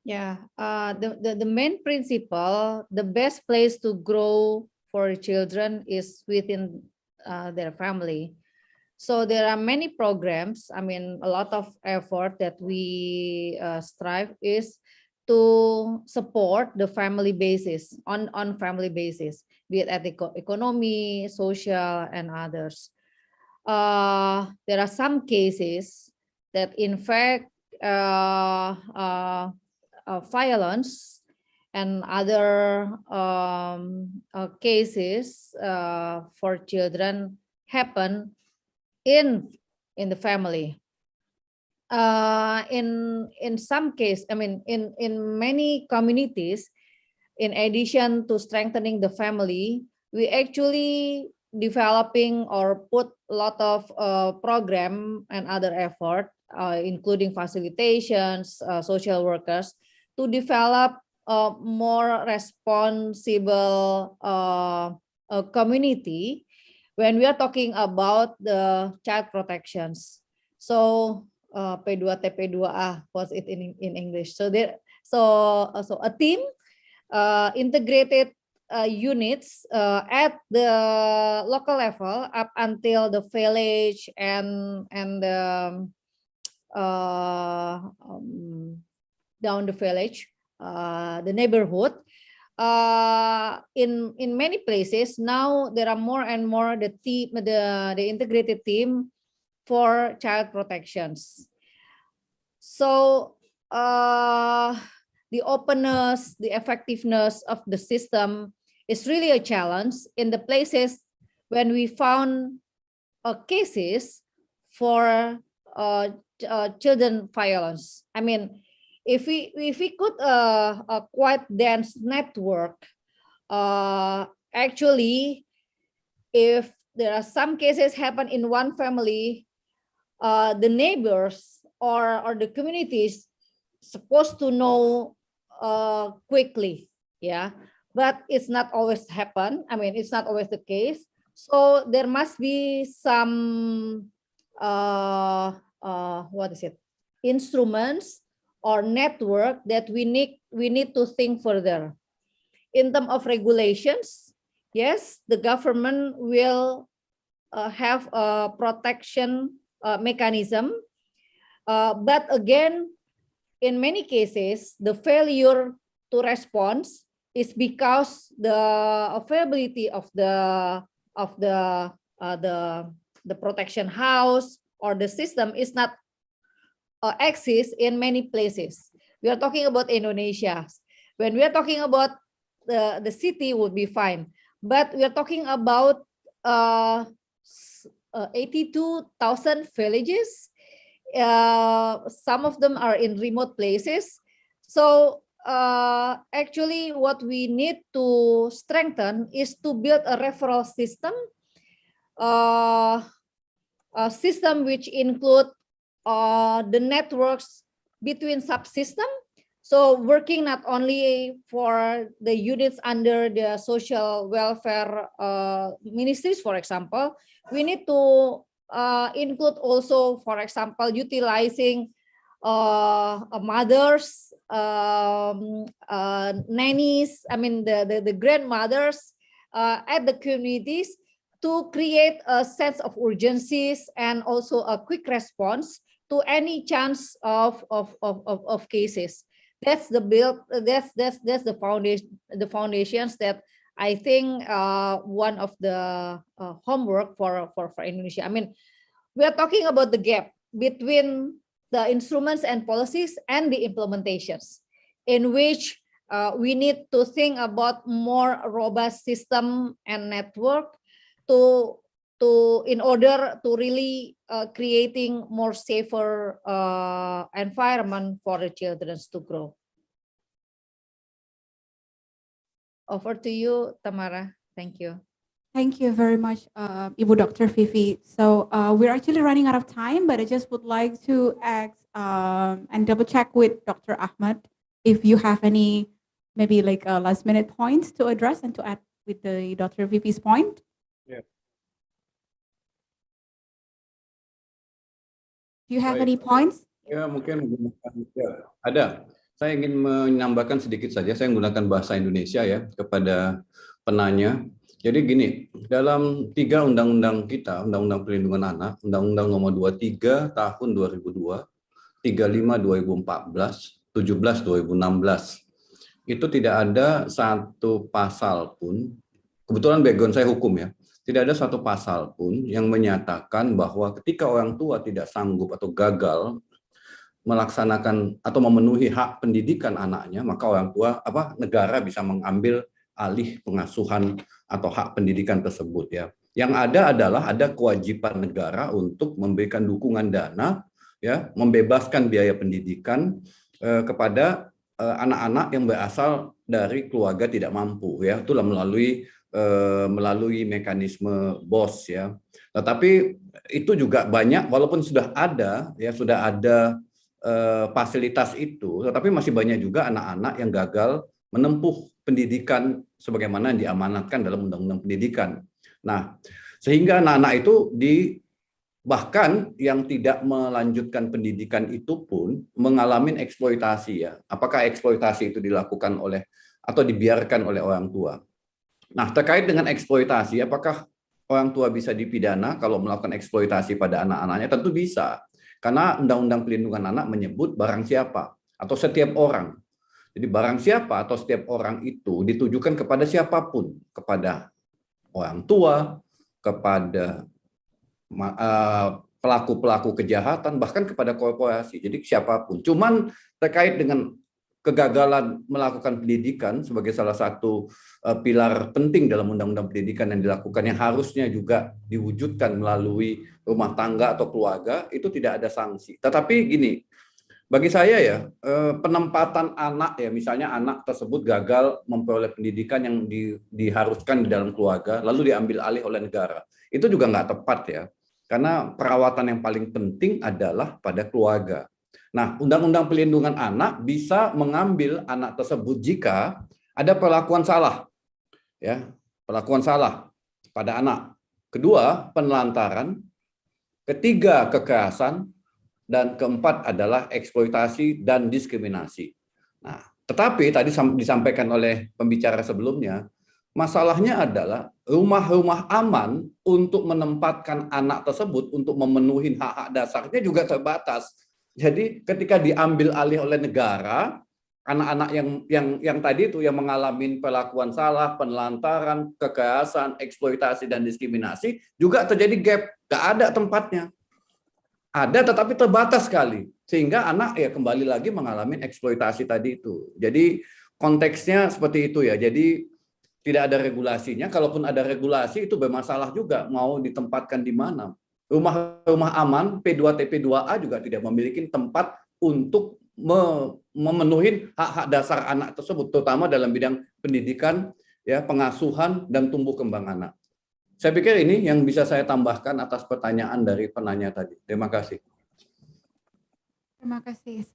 Yeah, the main principle, the best place to grow for children is within their family. So there are many programs. I mean, a lot of effort that we strive is to support the family basis on family basis, be it at economy, social, and others. There are some cases that in fact violence and other cases for children happen in the family. In some case, I mean, in many communities, in addition to strengthening the family, we actually developing or put a lot of program and other effort, including facilitations, social workers, to develop a more responsible community when we are talking about the child protections. So P2T P2A was it in English. So a team integrated units at the local level up until the village and down the village, the neighborhood. In many places now there are more and more the integrated team for child protections. So the openness, the effectiveness of the system is really a challenge in the places when we found cases for children violence. I mean, if we could a quite dense network, actually, if there are some cases happen in one family, the neighbors or the communities supposed to know quickly, yeah, but it's not always happen. I mean, it's not always the case. So there must be some what is it, instruments or network that we need to think further. In terms of regulations, yes, the government will have a protection mechanism, but again, in many cases, the failure to respond is because the availability of the protection house or the system is not exist in many places. We are talking about Indonesia. When we are talking about the city, would be fine, but we are talking about 82,000 villages. Some of them are in remote places. So actually what we need to strengthen is to build a referral system, a system which include the networks between subsystem. So working not only for the units under the social welfare ministries, for example, we need to include also, for example, utilizing mothers, nannies, I mean the grandmothers at the communities to create a sense of urgencies and also a quick response to any chance of cases. That's the foundations that I think one of the homework for Indonesia. I mean, we are talking about the gap between the instruments and policies and the implementations, in which we need to think about more robust system and network in order to really creating more safer environment for the children to grow. Over to you, Tamara. Thank you. Thank you very much, Ibu Dr. Fifi. So we're actually running out of time, but I just would like to ask and double check with Dr. Ahmad if you have any maybe like last minute points to address and to add with the Dr. Fifi's point. Yeah. Do you have Baik. any points? Ya, mungkin ya, ada. Saya ingin menambahkan sedikit saja. Saya menggunakan bahasa Indonesia ya kepada penanya. Jadi gini, dalam 3 undang-undang kita, Undang-Undang Perlindungan Anak, Undang-Undang Nomor 23 Tahun 2002, 35 2014, 2016 itu tidak ada satu pasal pun, kebetulan background saya hukum ya, tidak ada satu pasal pun yang menyatakan bahwa ketika orang tua tidak sanggup atau gagal melaksanakan atau memenuhi hak pendidikan anaknya, maka orang tua negara bisa mengambil alih pengasuhan atau hak pendidikan tersebut ya. Yang ada adalah ada kewajiban negara untuk memberikan dukungan dana ya, membebaskan biaya pendidikan kepada anak-anak yang berasal dari keluarga tidak mampu ya, itulah melalui mekanisme BOS ya. Tetapi itu juga banyak, walaupun sudah ada fasilitas itu, tetapi masih banyak juga anak-anak yang gagal menempuh pendidikan sebagaimana yang diamanatkan dalam Undang-Undang Pendidikan. Nah, sehingga anak-anak itu bahkan yang tidak melanjutkan pendidikan itu pun mengalami eksploitasi ya. Apakah eksploitasi itu dilakukan oleh atau dibiarkan oleh orang tua? Nah, terkait dengan eksploitasi, apakah orang tua bisa dipidana kalau melakukan eksploitasi pada anak-anaknya? Tentu bisa. Karena Undang-Undang Pelindungan Anak menyebut barang siapa atau setiap orang. Jadi barang siapa atau setiap orang itu ditujukan kepada siapapun, kepada orang tua, kepada pelaku-pelaku kejahatan, bahkan kepada korporasi. Jadi siapapun. Cuman terkait dengan kegagalan melakukan pendidikan sebagai salah satu pilar penting dalam Undang-Undang Pendidikan yang dilakukan, yang harusnya juga diwujudkan melalui rumah tangga atau keluarga, itu tidak ada sanksi. Tetapi gini, bagi saya ya, penempatan anak ya, misalnya anak tersebut gagal memperoleh pendidikan yang diharuskan di dalam keluarga, lalu diambil alih oleh negara, itu juga nggak tepat ya. Karena perawatan yang paling penting adalah pada keluarga. Nah, Undang-Undang Pelindungan Anak bisa mengambil anak tersebut jika ada perlakuan salah, ya, perlakuan salah pada anak. Kedua, penelantaran. Ketiga, kekerasan. Dan keempat adalah eksploitasi dan diskriminasi. Nah, tetapi tadi disampaikan oleh pembicara sebelumnya, masalahnya adalah rumah-rumah aman untuk menempatkan anak tersebut untuk memenuhi hak-hak dasarnya juga terbatas. Jadi ketika diambil alih oleh negara, anak-anak yang tadi itu yang mengalami perlakuan salah, penelantaran, kekerasan, eksploitasi dan diskriminasi juga terjadi gap, nggak ada tempatnya. Ada tetapi terbatas sekali, sehingga anak ya kembali lagi mengalami eksploitasi tadi itu. Jadi konteksnya seperti itu ya. Jadi tidak ada regulasinya. Kalaupun ada regulasi itu bermasalah juga mau ditempatkan di mana. Rumah-rumah aman P2T P2A juga tidak memiliki tempat untuk memenuhi hak-hak dasar anak tersebut, terutama dalam bidang pendidikan, ya, pengasuhan dan tumbuh kembang anak. Saya pikir ini yang bisa saya tambahkan atas pertanyaan dari penanya tadi. Terima kasih. Terima kasih.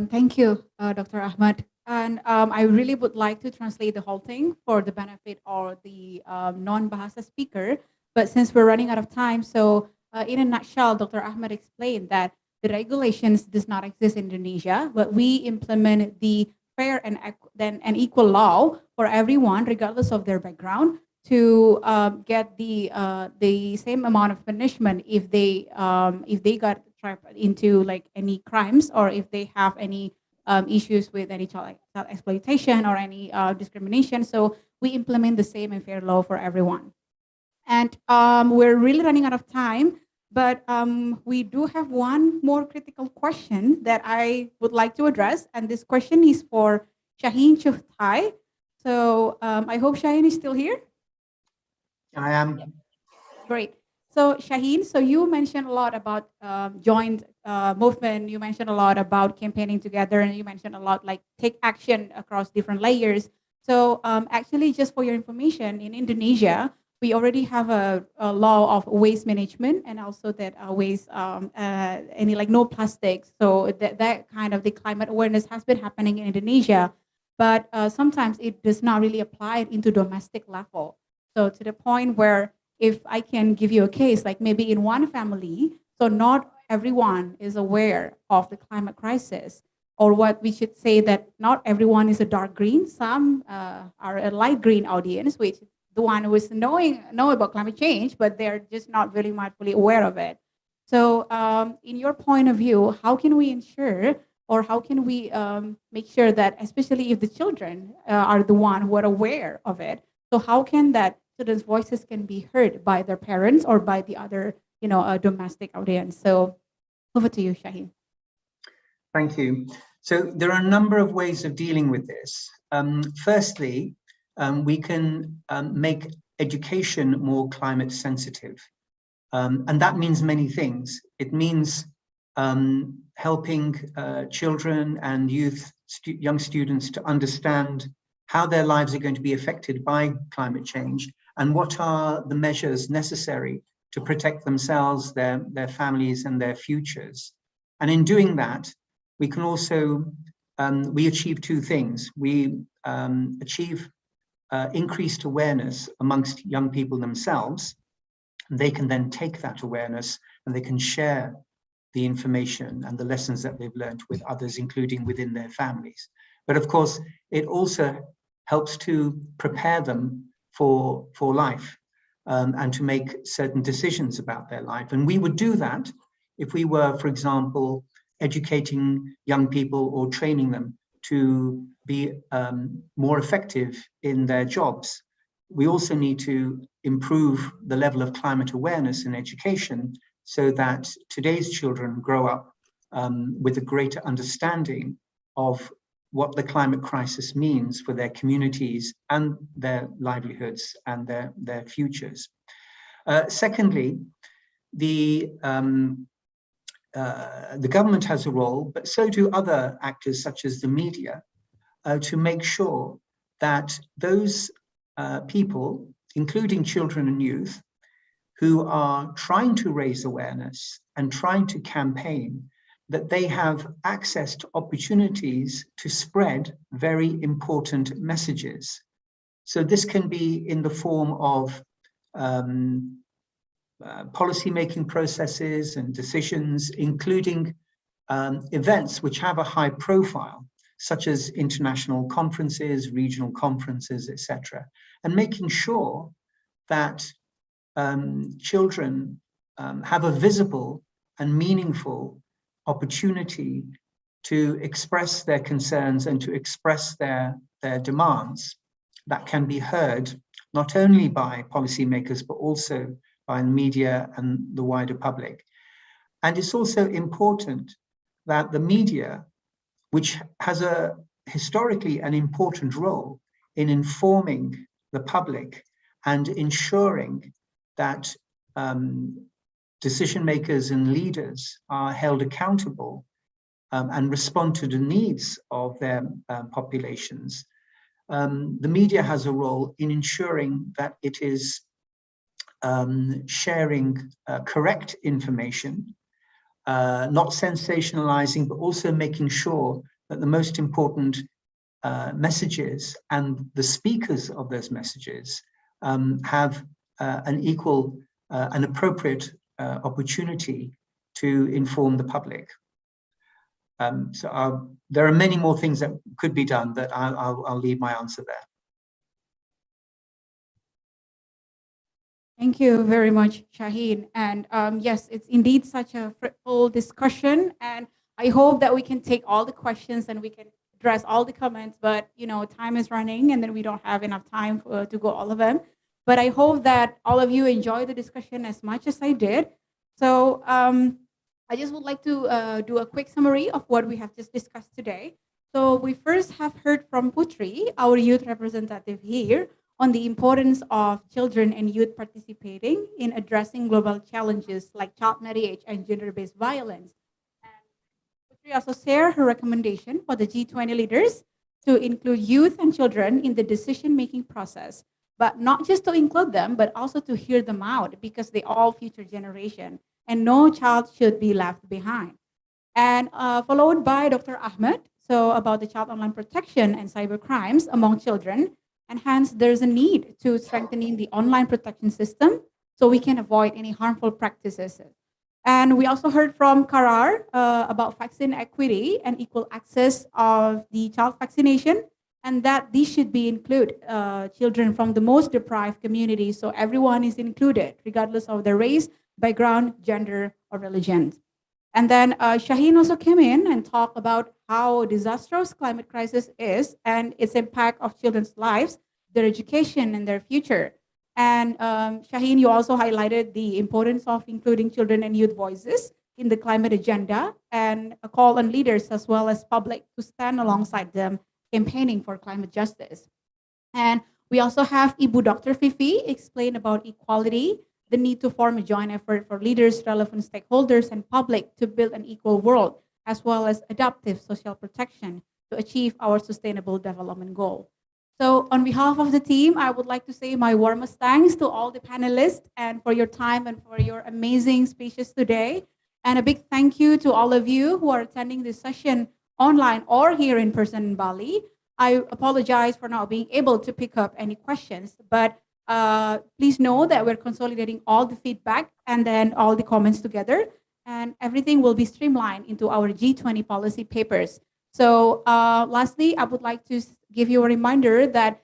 Thank you, Dr. Ahmad. And I really would like to translate the whole thing for the benefit of the non-Bahasa speaker. But since we're running out of time, so in a nutshell, Dr. Ahmad explained that the regulations does not exist in Indonesia, but we implement the fair and equal law for everyone, regardless of their background, to get the same amount of punishment if they got trapped into like any crimes, or if they have any issues with any child exploitation or any discrimination. So we implement the same and fair law for everyone. And we're really running out of time, but we do have one more critical question that I would like to address, and this question is for Shaheen Chuhtai. So I hope Shaheen is still here. I am. Great. So Shaheen, so you mentioned a lot about joint movement. You mentioned a lot about campaigning together, and you mentioned a lot like take action across different layers. So actually, just for your information, in Indonesia, we already have a law of waste management, and also that waste any like no plastics. So that kind of the climate awareness has been happening in Indonesia, but sometimes it does not really apply into domestic level. So to the point where if I can give you a case, like maybe in one family, so not everyone is aware of the climate crisis, or what we should say that not everyone is a dark green. Some are a light green audience, which the one who is know about climate change, but they're just not really much fully aware of it. So in your point of view, how can we ensure Or how can we make sure that, especially if the children are the one who are aware of it, so how can that children's voices can be heard by their parents or by the other, domestic audience? So over to you, Shaheen. Thank you. So there are a number of ways of dealing with this. Firstly, we can make education more climate sensitive. And that means many things. It means helping children and young students to understand how their lives are going to be affected by climate change and what are the measures necessary to protect themselves, their families, and their futures. And in doing that, we can also, we achieve two things. We achieve increased awareness amongst young people themselves. They can then take that awareness and they can share the information and the lessons that they've learned with others, including within their families. But of course, it also helps to prepare them for life and to make certain decisions about their life. And we would do that if we were, for example, educating young people or training them to be more effective in their jobs. We also need to improve the level of climate awareness in education so that today's children grow up with a greater understanding of what the climate crisis means for their communities and their livelihoods and their futures. Secondly, the government has a role, but so do other actors such as the media, to make sure that those people, including children and youth, who are trying to raise awareness and trying to campaign, that they have access to opportunities to spread very important messages. So this can be in the form of policy-making processes and decisions, including events which have a high profile, such as international conferences, regional conferences, etc., and making sure that children have a visible and meaningful opportunity to express their concerns and to express their demands that can be heard not only by policymakers, but also by the media and the wider public. And it's also important that the media, which has historically an important role in informing the public and ensuring that decision makers and leaders are held accountable and respond to the needs of their populations. The media has a role in ensuring that it is sharing correct information, not sensationalizing, but also making sure that the most important messages and the speakers of those messages have an equal and appropriate opportunity to inform the public. So there are many more things that could be done, but I'll leave my answer there. Thank you very much, Shaheen. And yes, it's indeed such a fruitful discussion. And I hope that we can take all the questions and we can address all the comments. But time is running, and then we don't have enough time to go all of them. But I hope that all of you enjoy the discussion as much as I did. So I just would like to do a quick summary of what we have just discussed today. So we first have heard from Putri, our youth representative here, on the importance of children and youth participating in addressing global challenges like child marriage and gender-based violence. And Putri also shared her recommendation for the G20 leaders to include youth and children in the decision-making process, but not just to include them, but also to hear them out, because they all future generation, and no child should be left behind. And followed by Dr. Ahmed, so about the child online protection and cyber crimes among children, and hence there's a need to strengthening the online protection system so we can avoid any harmful practices. And we also heard from Karar about vaccine equity and equal access of the child vaccination, and that these should be include children from the most deprived communities, so everyone is included regardless of their race, background, gender, or religion. And then Shaheen also came in and talked about how disastrous climate crisis is and its impact of children's lives, their education, and their future. And Shaheen, you also highlighted the importance of including children and youth voices in the climate agenda and a call on leaders as well as public to stand alongside them campaigning for climate justice. And we also have Ibu Dr. Fifi explain about equality, the need to form a joint effort for leaders, relevant stakeholders, and public to build an equal world, as well as adaptive social protection to achieve our sustainable development goal. So on behalf of the team, I would like to say my warmest thanks to all the panelists and for your time and for your amazing speeches today. And a big thank you to all of you who are attending this session online or here in person in Bali. I apologize for not being able to pick up any questions, but please know that we're consolidating all the feedback and then all the comments together, and everything will be streamlined into our G20 policy papers. So lastly, I would like to give you a reminder that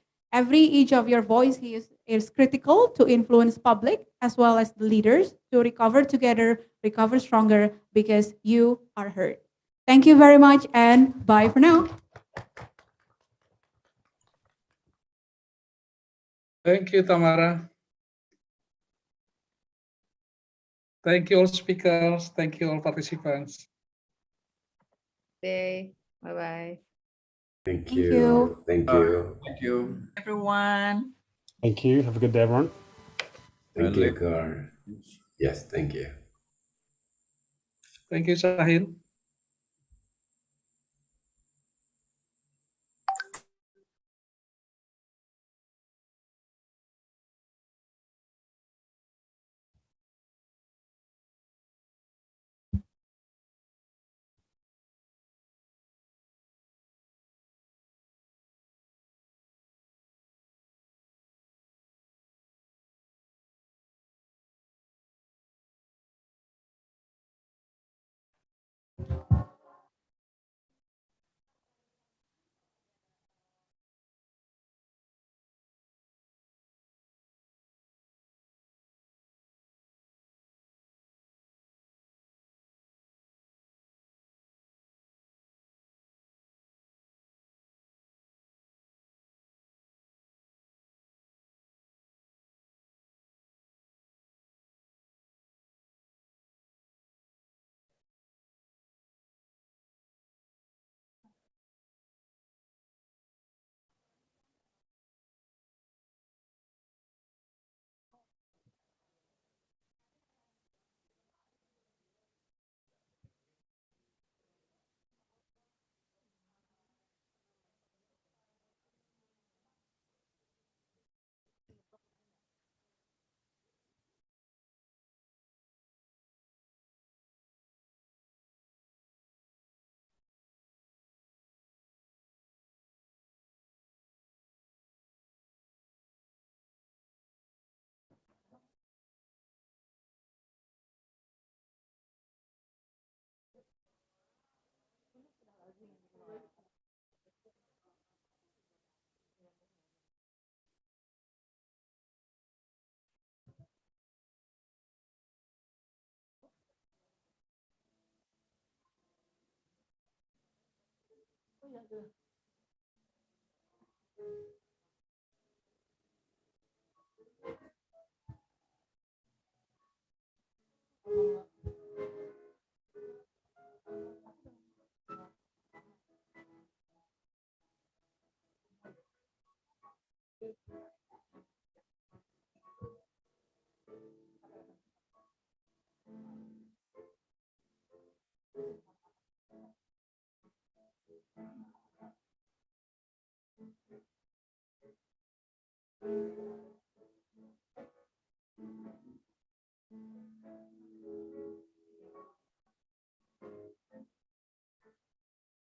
each of your voice is critical to influence public as well as the leaders to recover together, recover stronger because you are heard. Thank you very much and bye for now. Thank you, Tamara. Thank you all speakers. Thank you all participants. Okay. Bye-bye. Thank you. Thank you. Thank you. Everyone. Thank you. Have a good day, everyone. Thank you, Carl. Yes, thank you. Thank you, Shahil.